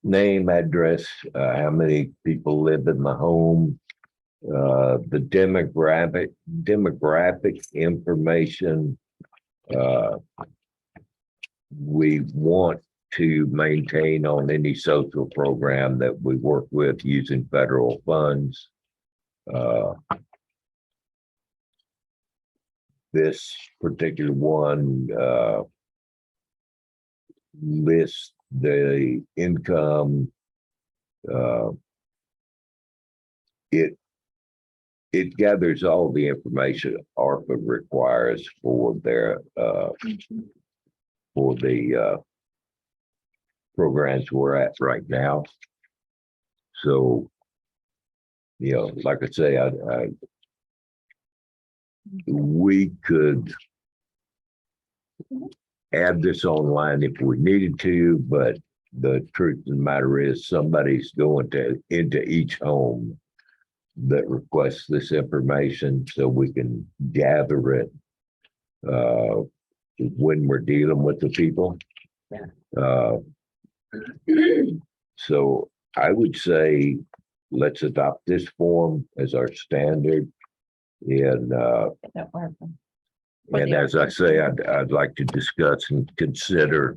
Name, address, how many people live in the home, the demographic information. We want to maintain on any social program that we work with using federal funds. This particular one lists the income. It gathers all the information ARPA requires for their for the programs we're at right now. So, like I say, we could add this online if we needed to, but the truth of the matter is somebody's going into each home that requests this information so we can gather it when we're dealing with the people. Uh, so I would say, let's adopt this form as our standard. And That part. But and the as I say, I'd like to discuss and consider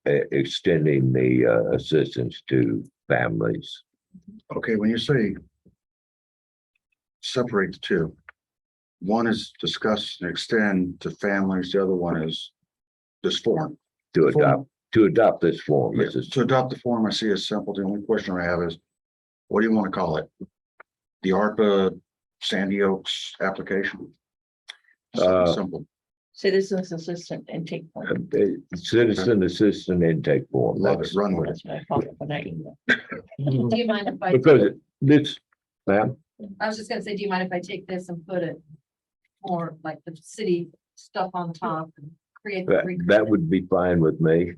extending the assistance to families. Okay, when you say separate the two, one is discuss and extend to families, the other one is this form. To adopt this form. Yeah, This is- to adopt the form, I see as simple. The only question I have is, what do you want to call it? The ARPA Sandy Oaks application? Something simple. Citizens assistant intake form. Citizen assistant intake form. Love it, run with it. That's what I call it when I email. Do you mind if I? Because this, ma'am, I was just gonna say, do you mind if I take this and put it more like the city stuff on top and create? that would be fine with me.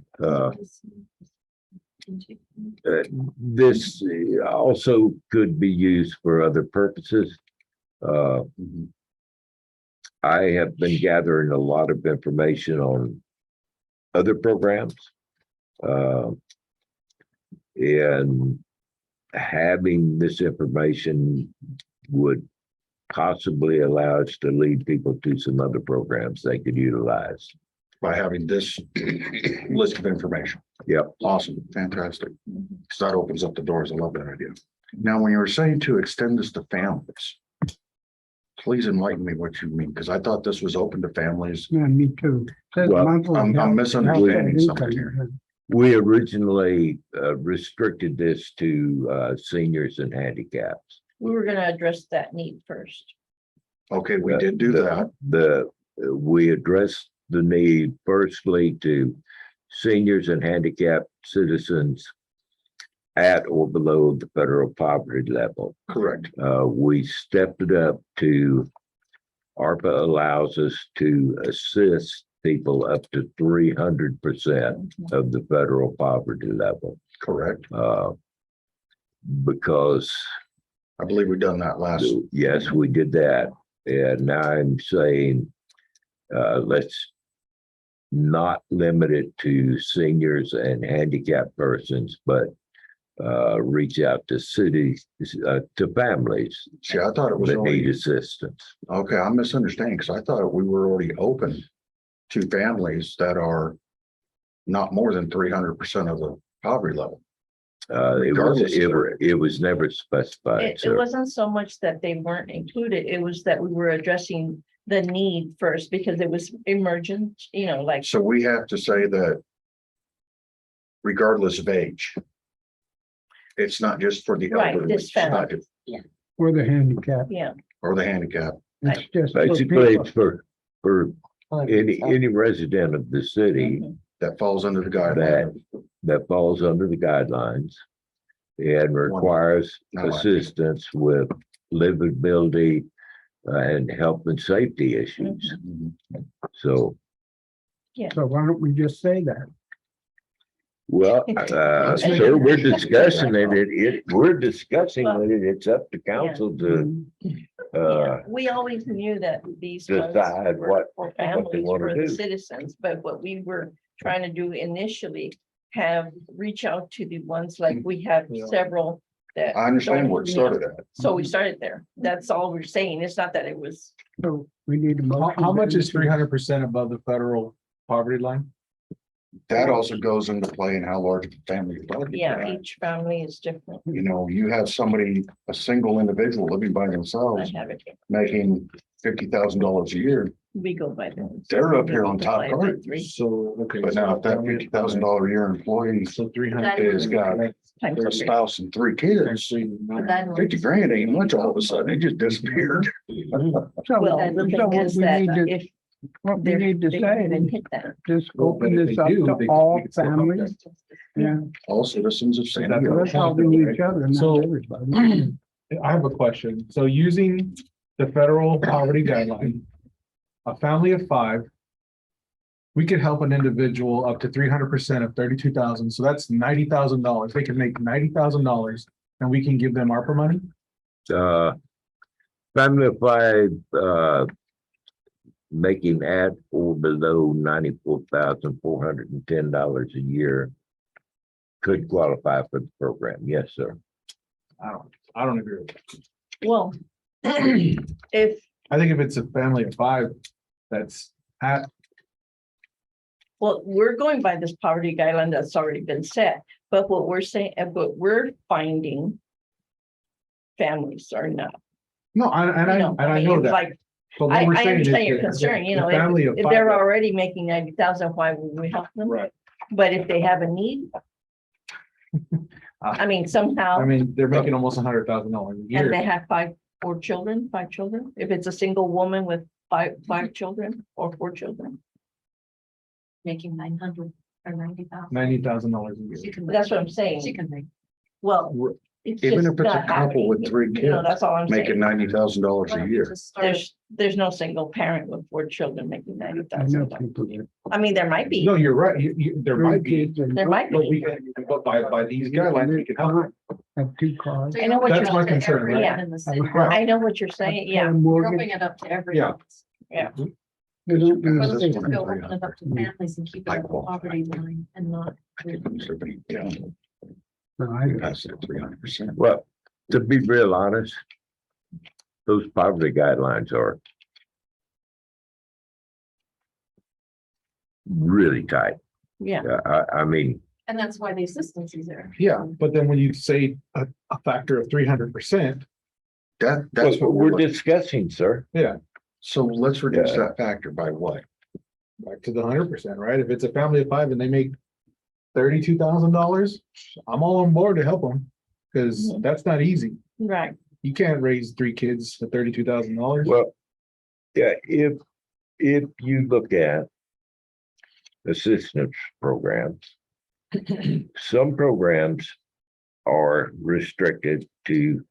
This also could be used for other purposes. Mhm. I have been gathering a lot of information on other programs. And having this information would possibly allow us to lead people to some other programs they could utilize. By having this list of information. Yep. Awesome, fantastic. Because that opens up the doors. I love that idea. Now, when you were saying to extend this to families, please enlighten me what you mean, because I thought this was open to families. Yeah, me too. Says Well, monthly I'm health- misunderstanding health something income. here. We originally restricted this to seniors and handicaps. We were gonna address that need first. Okay, we did do that. We addressed the need firstly to seniors and handicapped citizens at or below the federal poverty level. Correct. We stepped it up to, ARPA allows us to assist people up to 300% of the federal poverty level. Correct. Because I believe we've done that last. yes, we did that. And now I'm saying, let's not limit it to seniors and handicapped persons, but reach out to cities, to families See, I thought it was that need already, assistance. okay, I'm misunderstanding, because I thought we were already open to families that are not more than 300% of the poverty level. Regardless of their- It was never specified, It sir. wasn't so much that they weren't included, it was that we were addressing the need first because it was emergent, like. So we have to say that regardless of age, it's not just for the Right, elderly, this it's not family. just- For the handicap. Yeah, or the handicap. It's just. for Basically, people. it's for any resident of the city Mhm. That falls under the guideline. that falls under the guidelines and requires No, I- assistance with livability and health and safety issues. Mhm. So, So why don't we just say that? well, sir, we're discussing we're discussing it. It's up to council to, Yeah, we always knew that these funds decide were what for they families, wanna for the do. citizens, but what we were trying to do initially have reach out to the ones like we have Yeah. several that. I understand don't where it need started it. at. So we started there. That's all we're saying. It's not that it was, So we need a How, motion. how much then is to- 300% above the federal poverty line? That also goes into play in how large of a family you're talking yeah, about. each family is different. You know, you have somebody, a single individual living by I themselves, have it. here. making $50,000 a year. We go by them. They're up here on top Multiply it by card. 3 So, okay. But now if that $50,000 a year employee So 300. is got times a 3. spouse and 3 kids, But that 50 grand ain't much all of a sudden. It just disappeared. So, Well, the so thing what is we that need to, if what we they're, need to they say even is hit that. just Well, open but if this they up do, to they- all we can still help families. Yeah, All citizens of San That's Diego. let's help each other, So- not everybody. I have a question. So using the federal poverty guideline, a family of 5, we could help an individual up to 300% of 32,000. So that's $90,000. They can make $90,000 and we can give them ARPA money. Family of 5, making at or below $94,410 a year could qualify for the program. Yes, sir. I don't agree with that. Well, if, I think if it's a family of 5, that's at, well, we're going by this poverty guideline that's already been set, but what we're saying, but we're finding families are not. no, I know mean, that. Like, But what I we're saying is understand your that concern, you the know, family of if 5 they're already making 90,000, why would we help them? Right. But if they have a need. I mean, somehow, I mean, they're making almost $100,000 a and year. they have 5 children, if it's a single woman with five children or 4 children. Making 900 or 90,000. $90,000 a year. She can That's what I'm She saying. can make. Well, We're- it's Even just if it's a not couple with happening, 3 you know, kids, that's all I'm making saying. $90,000 a year. There's no single parent with 4 children making I know $90,000. people that. I mean, there might be, No, you're right. There might be, there might but be. we can, but by these guidelines, we can help. Have 2 cars. I know what That's you're my Up to concern, everyone right? in the city. I know what you're saying, yeah. Roping Mortgage. it up to everyone. They don't do But the let's same. just go open it up to families and keep it at the poverty line and not. Yeah, No, pass it at 300%. Well, to be real honest, those poverty guidelines are really tight. Yeah, I mean, And that's why the assistance is there. Yeah, but then when you say a factor of 300%, That's that's what we're looking- discussing, sir. So let's reduce Yeah. that factor by what? back to the 100%, right? If it's a family of 5 and they make $32,000, I'm all on board to help them. Because Mhm. that's not easy. right. You can't raise 3 kids for $32,000. Well, yeah, if you look at assistance programs, some programs are restricted to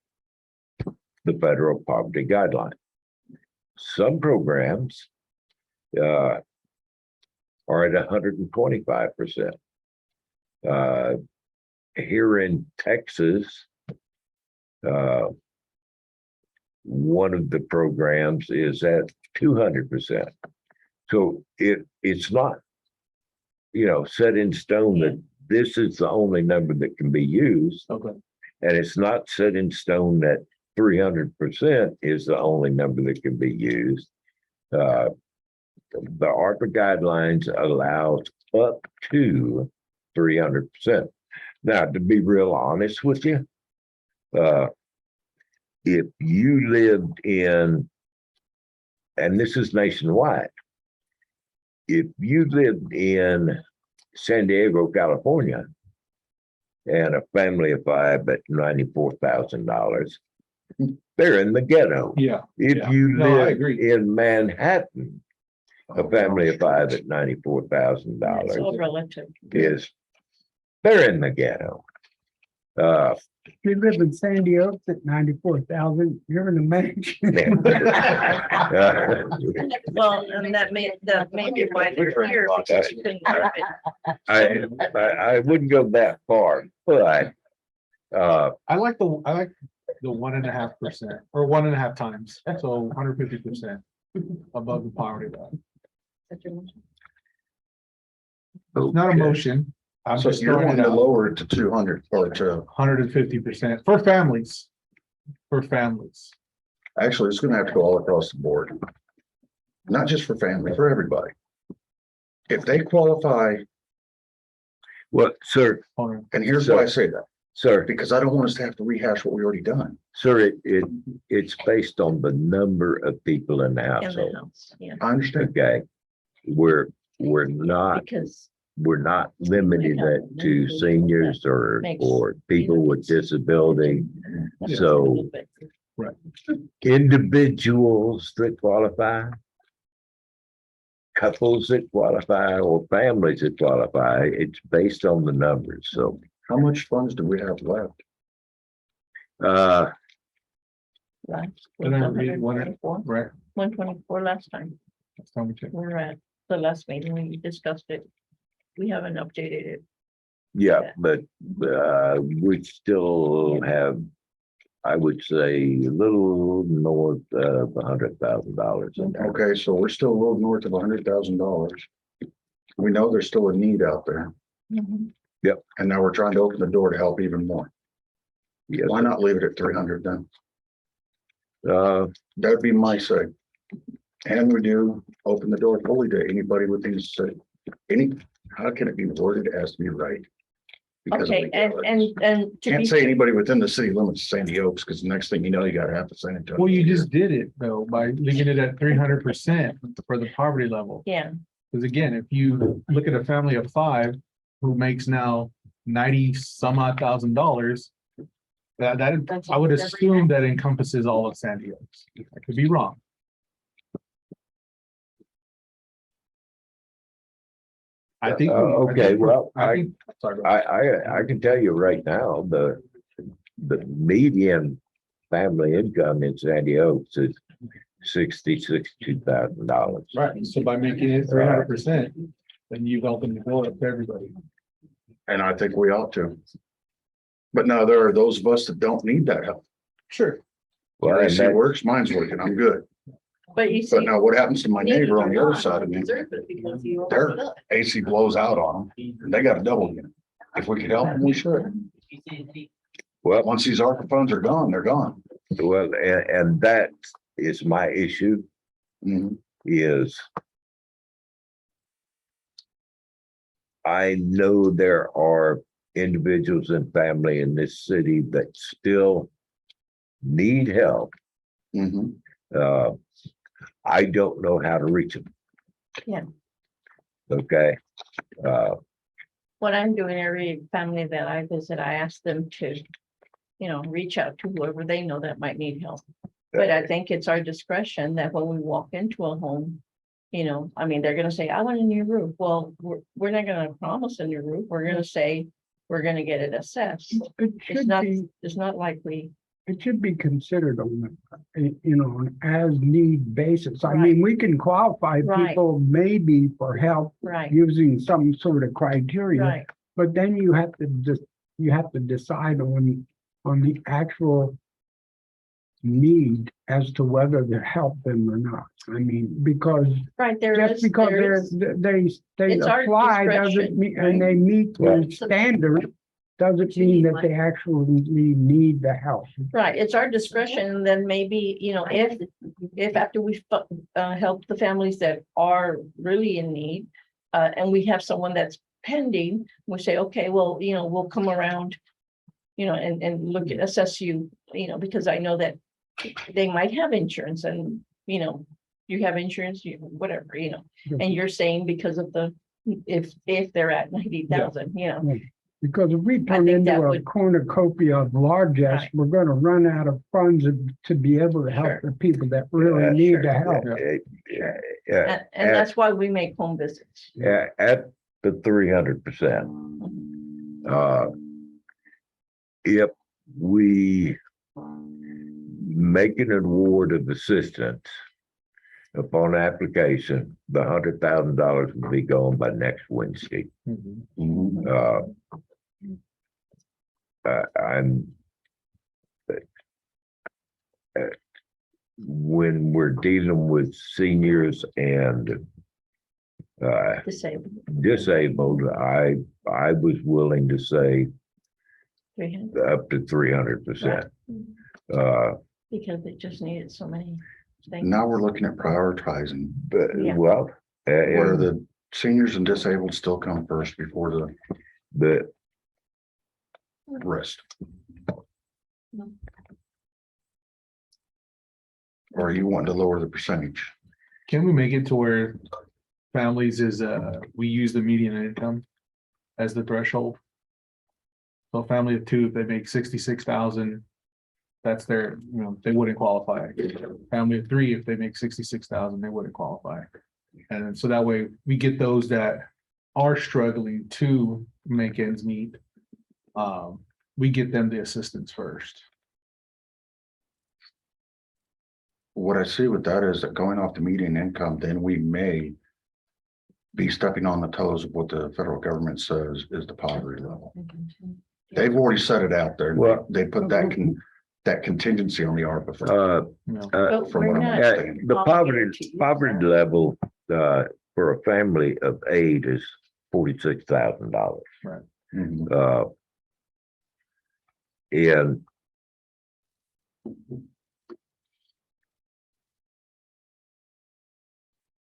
the federal poverty guideline. Some programs are at 125%. Here in Texas, one of the programs is at 200%. So it's not, set in stone that this is the only number that can be used. Okay. And it's not set in stone that 300% is the only number that can be used. The ARPA guidelines allows up to 300%. Now, to be real honest with you, if you lived in, and this is nationwide, if you lived in San Diego, California, and a family of 5 at $94,000, they're in the ghetto. Yeah, If yeah. you No, I live agree. in Manhattan, a family of 5 at It's $94,000 all relative. they're in the ghetto. If you live in Sandy Oaks at 94,000, you're in a mansion. Well, and that may be why they're here. because you couldn't drive it. I wouldn't go that far, but I like the 1.5% or 1.5 times. So 150% above the poverty line. It's not a motion. I'm So just you're throwing wanting it to out. lower it to 200 or to, 150% for families. For families. actually, it's gonna have to go all across the board. Not just for family, for everybody. If they qualify, well, sir, and here's why I say that, sir, because I don't want us to have to rehash what we already done. sir, it's based on the number of people in the In the household. house, yeah, I understand. Okay, we're not because limiting it to seniors or people with disability. that's So- a little bit- Individuals that qualify, couples that qualify, or families that qualify, it's based on the numbers. So, How much funds do we have left? last. And then we wanted- 124, Right. 124 last time. That's how we check. We were at the last meeting when you discussed it. We haven't updated it. Yeah, but we still have, I would say, a little north of $100,000 in there. Okay, so we're still a little north of $100,000. We know there's still a need out there, Mhm. and now we're trying to open the door to help even more. Yes, Why not leave it at 300 then? sir. That'd be my say. And we do open the door fully to anybody within the city. How can it be worded? It has to be right. Because of Okay, and to Can't be, say anybody within the city limits of Sandy Oaks, because the next thing you know, you gotta have to San Antonio. Well, you just did it though, by leaving it at 300% for the poverty level. yeah, Because again, if you look at a family of 5 who makes now 90 some odd $1,000. That I would assume that encompasses all of Sandy Oaks. I could be wrong. I think. Okay, well, I think, sorry. go ahead. I can tell you right now, the median family income in Sandy Oaks is $62,000. Right, so by making it 300%, then you've opened the door up to everybody. And I think we ought to. But now there are those of us that don't need that help. Sure. Well, Your and AC that- works, mine's working, I'm good. but you But see. now what happens to my neighbor on the other side of me? Deserve it because you Their opened it up. AC blows out on them, and they got a double unit. If we could help them, we should. Well, Once these ARPA funds are gone, they're gone. well, and that is my issue Mhm. is I know there are individuals and family in this city that still need help. Mhm. I don't know how to reach them. Yeah. Okay, What I'm doing, every family that I visit, I ask them to, reach out to whoever they know that might need help. But I think it's our discretion that when we walk into a home, they're gonna say, I want a new roof. Well, we're not gonna promise a new roof. We're gonna say, we're gonna get it assessed. It It's should not, be, it's not like it should be considered on, an as-need basis. I mean, we can qualify Right. people maybe for help right, using some sort of criteria. right, But then you have to decide on the actual need as to whether to help them or not. I mean, because right. There just is, because there is, they It's our apply discretion, doesn't mean, right? and they meet the Yeah. standard, doesn't You mean need that money. they actually need the help. right. It's our discretion. And then maybe, if after we help the families that are really in need, and we have someone that's pending, we say, okay, well, we'll come around, and look at, assess you, because I know that they might have insurance and, you have insurance, whatever, and you're saying because of if they're at 90,000, Because if we turn think into that a would- cornucopia of largesse, Right. we're gonna run out of funds to be able to help Sure. the people that really Yeah, need sure. the help. Yeah, and that's why we make home visits. at the 300%. If we make an award of assistance upon application, the $100,000 will be gone by next Wednesday. Mhm. Mhm. I'm when we're dealing with seniors and Disabled. disabled, I was willing to say 300, up to 300%. because they just needed so many things. Now we're looking at prioritizing But Yeah. well, where and the seniors and disabled still come first before the the rest. Or you want to lower the percentage? Can we make it to where families we use the median income as the threshold? So a family of 2, if they make 66,000, that's their, they wouldn't qualify. Family of 3, if they make 66,000, they wouldn't qualify. And so that way we get those that are struggling to make ends meet. We get them the assistance first. what I see with that is that going off the median income, then we may be stepping on the toes of what the federal government says is the poverty level. They've already set it out there. Well- They put that contingency on the ARPA. fund, You know, But From we're what I'm not, understanding. The poverty, obligated to use poverty that. level, for a family of 8 is $46,000. Mhm. And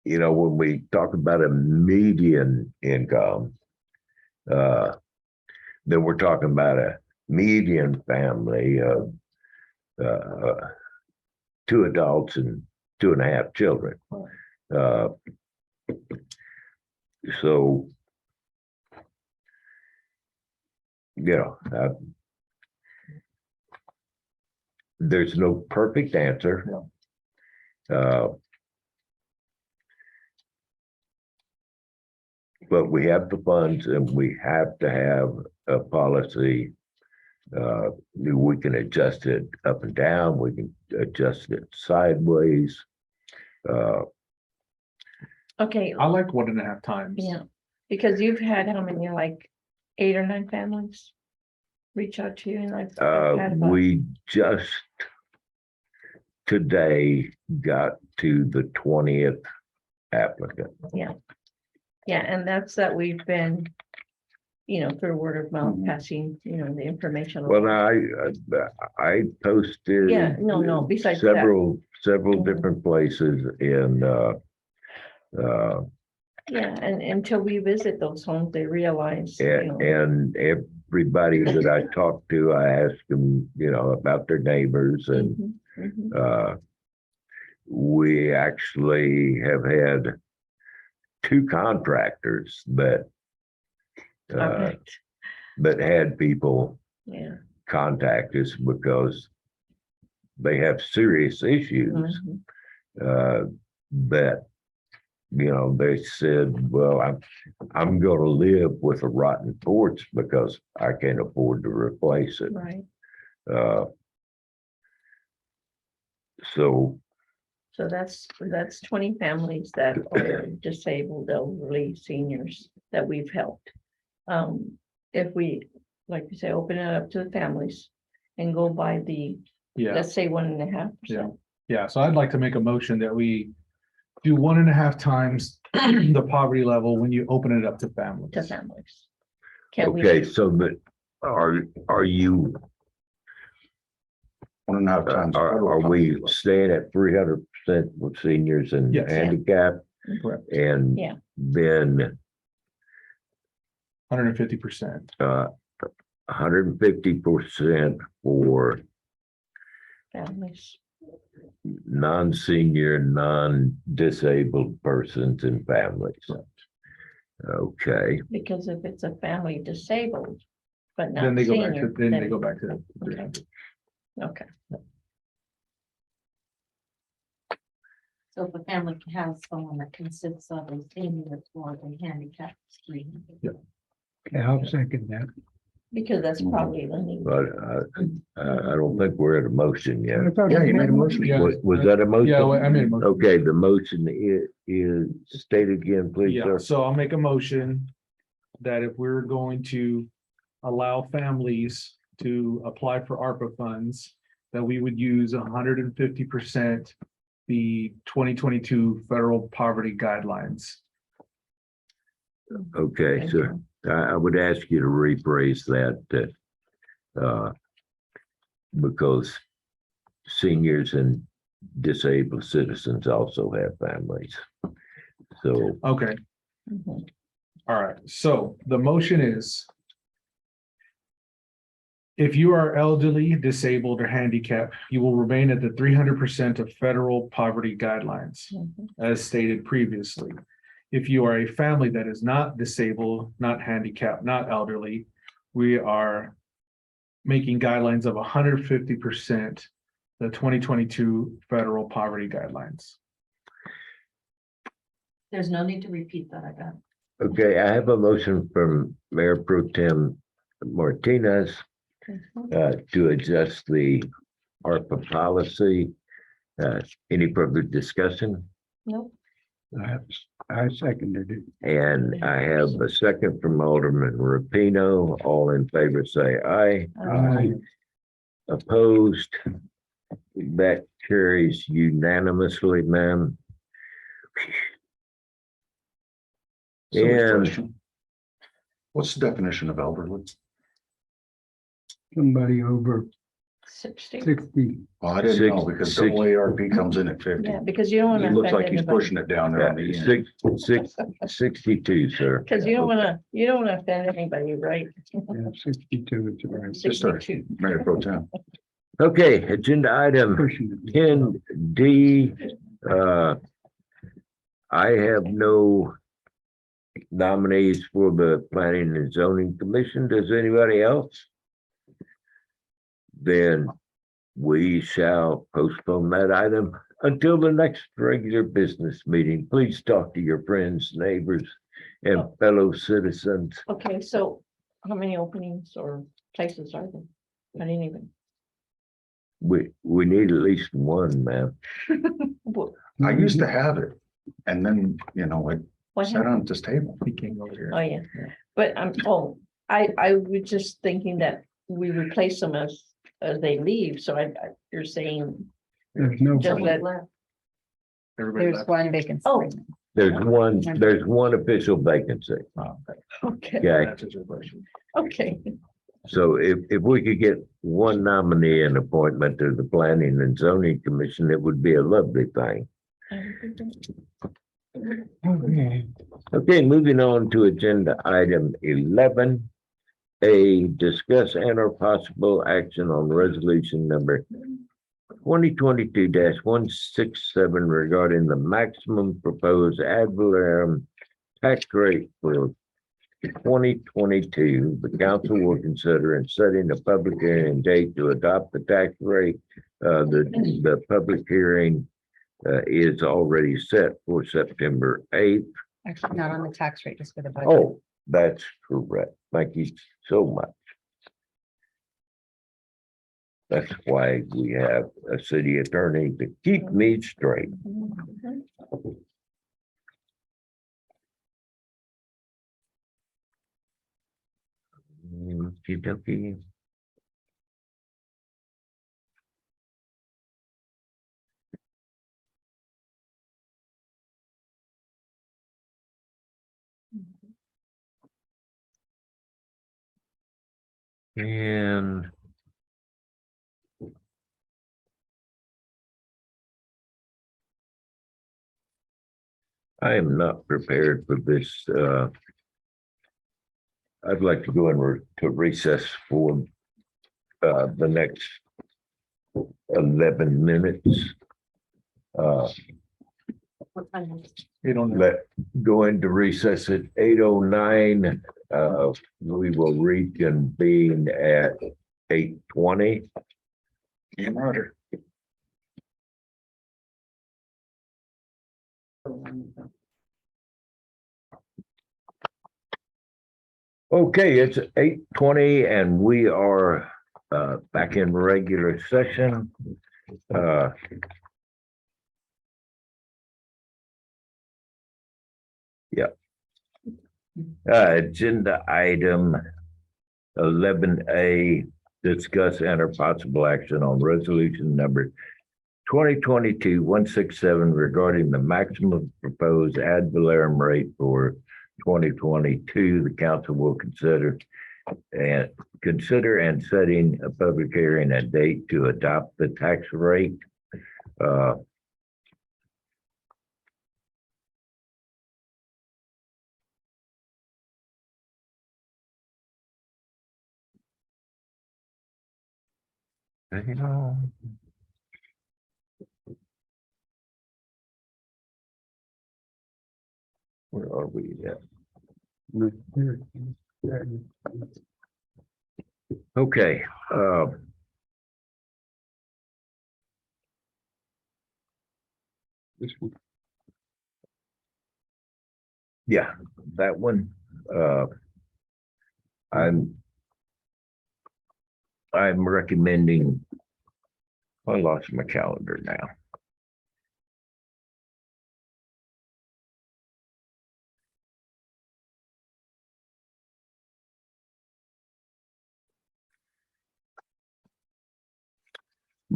when we talk about a median income, then we're talking about a median family of 2 adults and 2.5 children. So, there's no perfect answer. But we have the funds and we have to have a policy. We can adjust it up and down, we can adjust it sideways. Okay, I like 1.5 times. yeah, because you've had how many, like 8 or 9 families reach out to you and I've had about- We just today got to the 20th applicant. Yeah, and that's that we've been, through word of mouth, passing, the information. Well, along. I posted. Yeah, no, besides that. Several Mhm. different places in, Yeah, and until we visit those homes, they realize, and everybody that I talked to, I asked them, about their neighbors, and Mhm, mhm. we actually have had 2 contractors that Okay, had people yeah. contact us because they have serious issues. Mhm. That, they said, well, I'm gonna live with a rotten porch because I can't afford to replace it. Right, So, so that's 20 families that are disabled, elderly, seniors that we've helped. If we, like you say, open it up to the families and go by the, Yeah, let's say 1.5%. yeah. So I'd like to make a motion that we do 1.5 times the poverty level when you open it up to families. To families. Can we? okay, so but are you, 1.5 times. are we staying at 300% with seniors and Yes. handicap? Correct. And Yeah. then 150%. 150% for Families, non-senior, non-disabled persons and families. Okay, because if it's a family disabled, but Then not they go back to, senior. then they go back to. Okay. 300. Okay, So if a family has someone that consists of a senior or a handicapped street. Yeah, I'll second that. because that's probably the need. but I don't think we're at a motion yet. I thought Yeah, you made a motion. Yeah. Was that a motion? Yeah, well, I made a motion. Okay, the motion is stated again, please, Yeah, sir. so I'll make a motion that if we're going to allow families to apply for ARPA funds, that we would use 150% the 2022 federal poverty guidelines. Okay, Thank so you. I would ask you to rephrase that, because seniors and disabled citizens also have families. So, Okay, Mhm. all right, so the motion is if you are elderly, disabled, or handicapped, you will remain at the 300% of federal poverty guidelines, Mhm. as stated previously. If you are a family that is not disabled, not handicapped, not elderly, we are making guidelines of 150%, the 2022 federal poverty guidelines. There's no need to repeat that, I got. okay, I have a motion from Mayor Pro Tem Martinez Mhm. to adjust the ARPA policy Any further discussion? Nope. I seconded it. And I have a second from Alderman Rapino. All in favor, say aye. Aye. Opposed? That carries unanimously, ma'am. Silly And question. What's the definition of elderly? Somebody over 60. 60. Well, I didn't know Six- because six- OARP comes in at 50. Yeah, because you don't want He to looks offend like he's anybody. pushing it down there on the end. 62, sir. Because you don't want to, offend anybody, right? Yeah, 62 is right. Just a 62. Mayor Pro Tem. Okay, agenda item Pushing it. 10D. I have no nominees for the Planning and Zoning Commission. Does anybody else? Then we shall postpone that item until the next regular business meeting. Please talk to your friends, neighbors, and fellow citizens. Okay, so how many openings or places are there? I didn't even. We need at least one, man. What I used to have it and then, it what sat happened? on this table. He came over here. Oh, yeah, but I was just thinking that we replace them as they leave, so you're saying There's no. just let. Everybody There's left. one vacancy. Oh. right now. There's one official vacancy. Okay, Okay, Answers your question. okay, so if we could get one nominee and appointment to the Planning and Zoning Commission, it would be a lovely thing. Okay. Okay, moving on to agenda item 11. Discuss and or possible action on resolution number 2022-167 regarding the maximum proposed ad valorem tax rate for 2022. The council will consider in setting a public hearing date to adopt the tax rate. The public hearing is already set for September 8th. Actually, not on the tax rate, just for the budget. Oh, that's correct. Thank you so much. That's why we have a city attorney to keep me straight. Okey-dokey. And I am not prepared for this. I'd like to go to recess for the next 11 minutes. What time is it? You don't know. Let go into recess at 8:09. We will reconvene at 8:20. Yeah, Roger. Okay, it's 8:20 and we are back in regular session. Yeah. Agenda item 11A, discuss and or possible action on resolution number 2022-167 regarding the maximum proposed ad valorem rate for 2022. The council will consider and setting a public hearing and date to adopt the tax rate. Where are we at? Okay, This one. yeah, that one. I'm recommending, I lost my calendar now.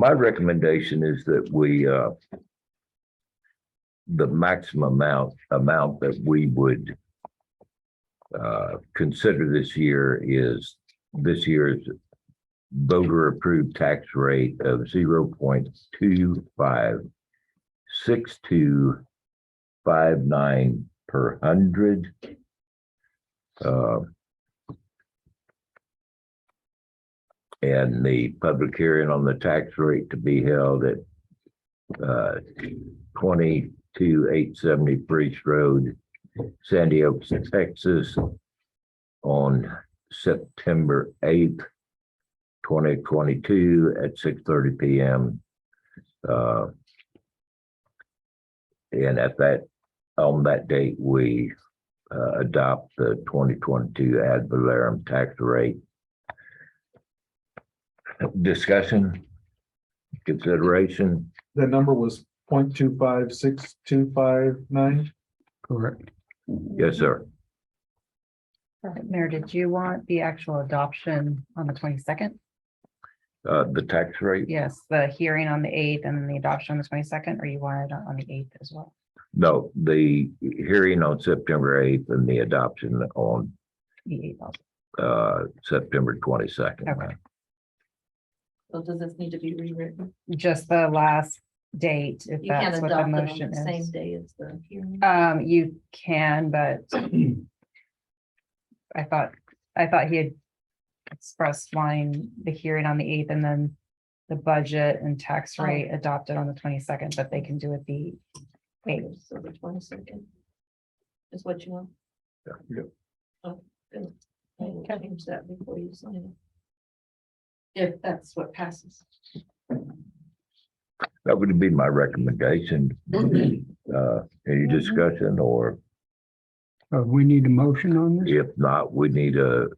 My recommendation is that we, the maximum amount that we would consider this year is this year's voter approved tax rate of 0.256259 per hundred. And the public hearing on the tax rate to be held at 22870 Priest Road, Sandy Oaks, Texas, on September 8th, 2022 at 6:30 PM. And on that date, we adopt the 2022 ad valorem tax rate. Discussion, consideration. The number was 0.256259. Correct. Yes, sir. Mayor, did you want the actual adoption on the 22nd? The tax rate? Yes, the hearing on the 8th and then the adoption on the 22nd, or you wanted it on the 8th as well? No, the hearing on September 8th and the adoption on The 8th also. September 22nd. Okay. So does this need to be rewritten? Just the last date, if You can't that's what the adopt it on motion the same is. day as the hearing. You can, but I thought he had expressed wanting the hearing on the 8th and then the budget and tax Oh. rate adopted on the 22nd, but they can do it the 8th. So the 22nd is what you want? Yeah. Oh, good. I will change that before you sign it. If that's what passes. That would be my recommendation. Any discussion, or We need a motion on this, if not, we need a,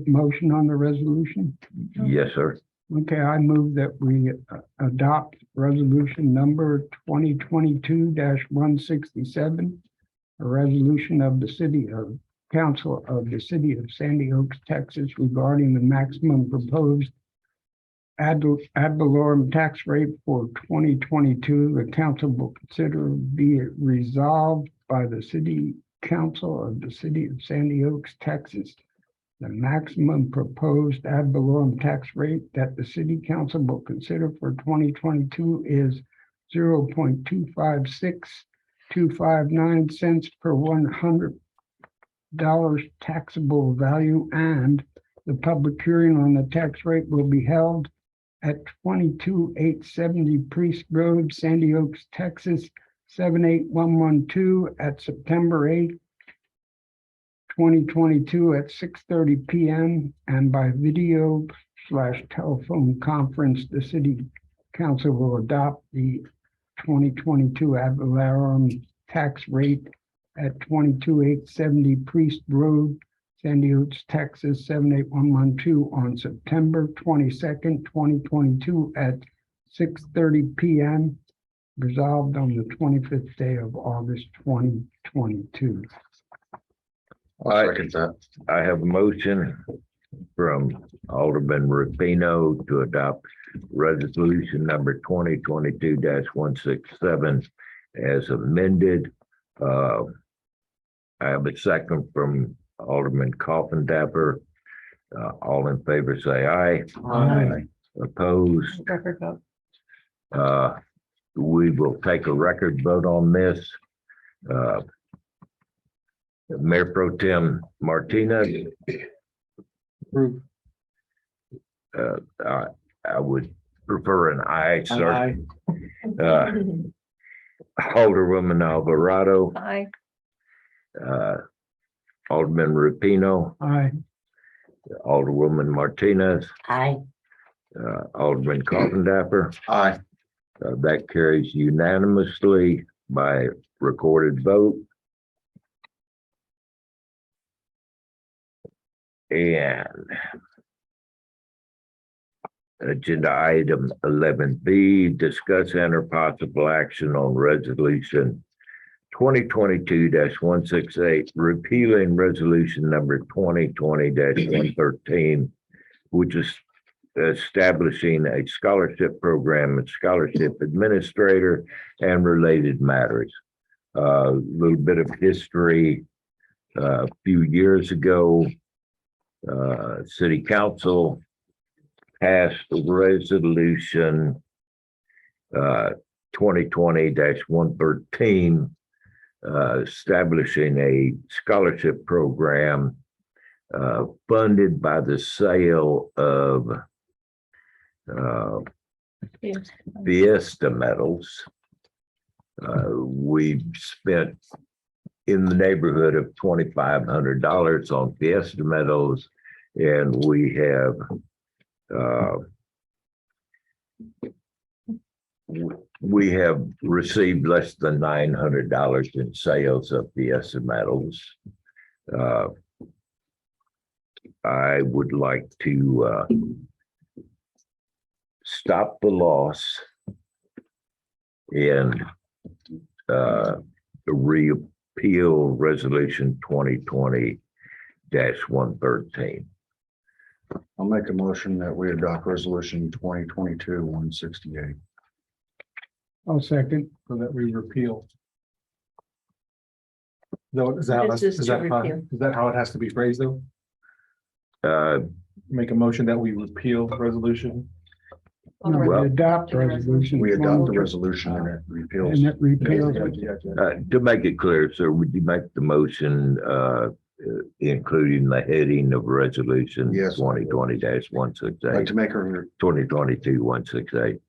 motion on the resolution. yes, sir. Okay, I move that we adopt resolution number 2022-167. A resolution of the council of the city of Sandy Oaks, Texas regarding the maximum proposed ad valorem tax rate for 2022. The council will consider be it resolved by the city council of the city of Sandy Oaks, Texas. The maximum proposed ad valorem tax rate that the city council will consider for 2022 is 0.256259 cents per $100 taxable value, and the public hearing on the tax rate will be held at 22870 Priest Road, Sandy Oaks, Texas, 78112 at September 8th, 2022 at 6:30 PM, and by video/telephone conference, the city council will adopt the 2022 ad valorem tax rate at 22870 Priest Road, Sandy Oaks, Texas, 78112 on September 22nd, 2022 at 6:30 PM, resolved on the 25th day of August, 2022. I'll second that. I have a motion from Alderman Rupino to adopt resolution number 2022-167 as amended. I have a second from Alderman Coffindapper. All in favor, say aye. Aye. Opposed? Record vote. We will take a record vote on this. Mayor Pro Tem Martinez, Approved. I would prefer an aye, sir. Aye. Alderwoman Alvarado, Aye. Alderman Rupino, Aye. Alderwoman Martinez, Aye. Alderman Coffindapper. Aye. That carries unanimously by recorded vote. And agenda item 11B, discuss and or possible action on resolution 2022-168, repealing resolution number 2020-113, which establishing a scholarship program and scholarship administrator and related matters. A little bit of history. A few years ago, City Council passed a resolution 2020-113 establishing a scholarship program funded by the sale of Fiesta medals. We've spent in the neighborhood of $2,500 on Fiesta medals, and we have received less than $900 in sales of Fiesta medals. I would like to stop the loss and repeal resolution 2020-113. I'll make a motion that we adopt resolution 2022-168. I'll second. So that we repeal. Though, is that, This is is to that how, repeal. is that how it has to be phrased though? Make a motion that we repeal resolution. No, Well- we adopt resolution. We adopt the 20, resolution and it repeals. And it repeals. To make it clear, sir, would you make the motion including the heading of resolution Yes. 2020-168, Like to make a 2022-168?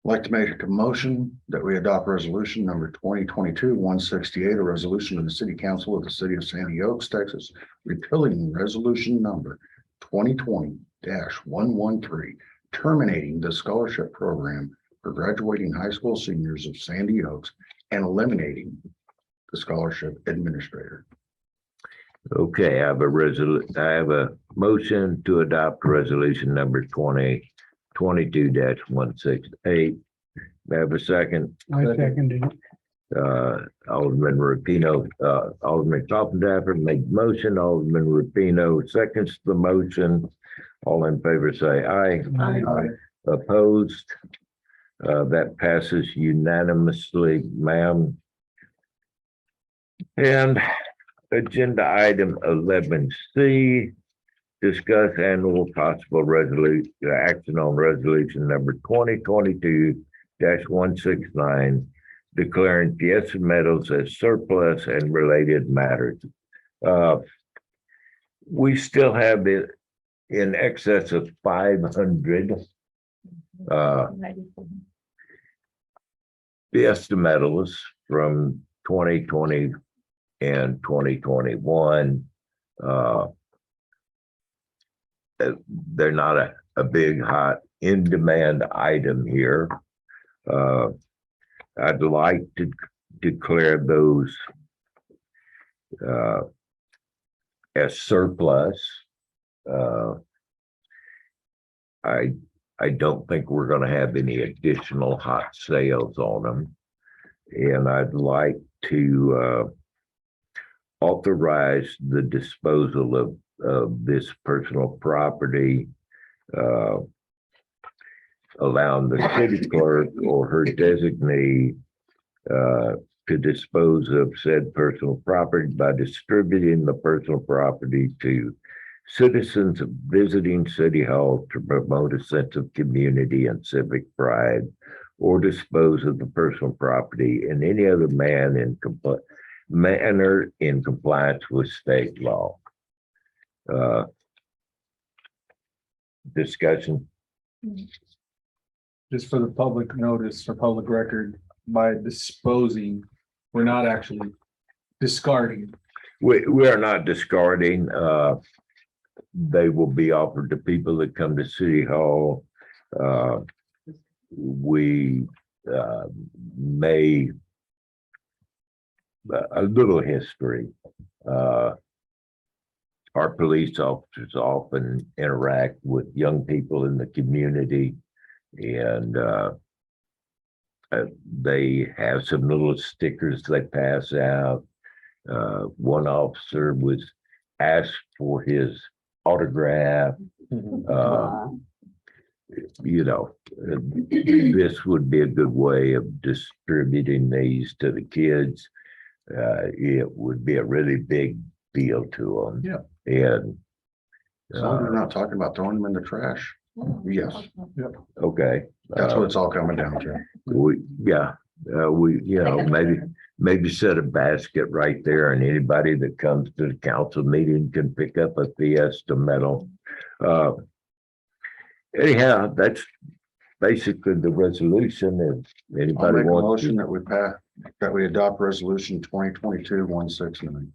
Like to make a motion that we adopt resolution number 2022-168, a resolution of the City Council of the City of Sandy Oaks, Texas, repealing resolution number 2020-113, terminating the scholarship program for graduating high school seniors of Sandy Oaks and eliminating the scholarship administrator. Okay, I have a motion to adopt resolution number 2022-168. May I have a second? I seconded it. Alderman Rapino, Alderman Coffindaffer made the motion, Alderman Rapino seconds the motion. All in favor say aye. Aye. Opposed? That passes unanimously, ma'am. And agenda item 11C, discuss annual possible resolution, action on resolution number 2022-169, declaring Fiesta medals as surplus and related matters. We still have it in excess of 500 Fiesta medals from 2020 and 2021. They're not a big, hot, in-demand item here. I'd like to declare those as surplus. I don't think we're going to have any additional hot sales on them. And I'd like to authorize the disposal of this personal property, allowing the city clerk or her designee to dispose of said personal property by distributing the personal property to citizens visiting City Hall to promote a sense of community and civic pride, or dispose of the personal property in any other manner in compliance with state law. Discussion. Just for the public notice, for public record, by disposing, we're not actually discarding. We are not discarding. They will be offered to people that come to City Hall. We may a little history. Our police officers often interact with young people in the community, and they have some little stickers they pass out. One officer was asked for his autograph, Uh, You know, this would be a good way of distributing these to the kids. It would be a really big deal to them. Yeah. And, As long as we're not talking about throwing them in the trash. Yes, okay. that's what it's all coming down to. Maybe set a basket right there and anybody that comes to the council meeting can pick up a Fiesta medal. Anyhow, that's basically the resolution. If I'll anybody make a wants motion to, that we pass, that we adopt resolution 2022-169.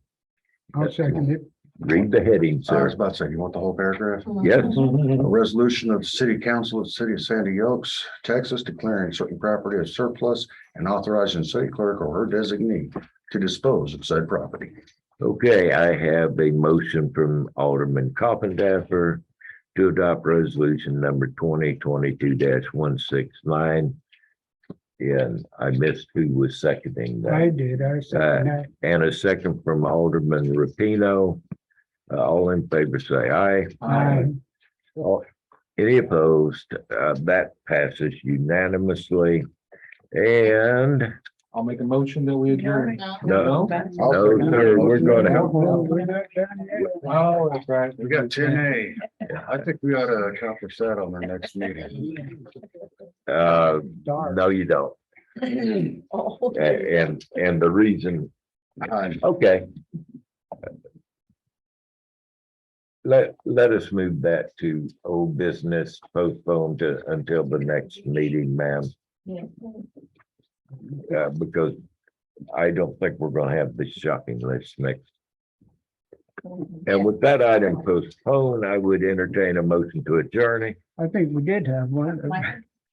I'll second it. read the heading, I was sir. about to say, you want the whole paragraph? Yes, A resolution of the city council of the city of Sandy Oaks, Texas, declaring certain property as surplus and authorizing city clerk or her designee to dispose of said property. okay, I have a motion from Alderman Coppendaffer to adopt resolution number 2022-169. And I missed who was seconding I that. did, I second that. And a second from Alderman Rapino. All in favor, say aye. Aye. Any opposed? That passes unanimously. And I'll make a motion that we adjourn. no, I'll no, second sir, that we're motion. gonna have, We're not done yet. Oh, that's right. We got 10A. I think we ought to accomplish that on our next meeting. Dark. no, you don't. Oh. And the reason, I- okay. Let us move that to old business postponed to until the next meeting, ma'am. Because I don't think we're gonna have the shopping list next. And with that item postponed, I would entertain a motion to adjourn. I think we did have one.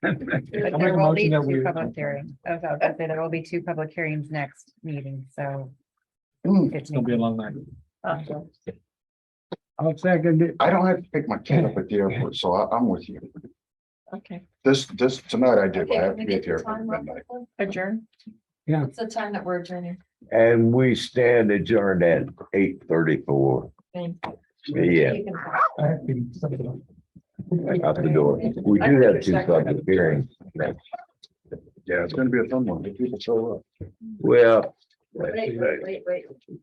But make there a will be motion that two we- public hearings. I was about to say there will be two public hearings next meeting, so. It's gonna be a long night. I'll second it. I don't have to pick my kid up at the airport, so I'm with you. Okay, This tonight I do. I Okay, have can to we be at get the the time? airport at midnight. adjourn. What's the time that we're adjourning? And we stand adjourned at 8:34. Thank Yeah, You can- out the door. We do have two public hearings next. Yeah, it's gonna be a fun one. If people show up. Well, Wait.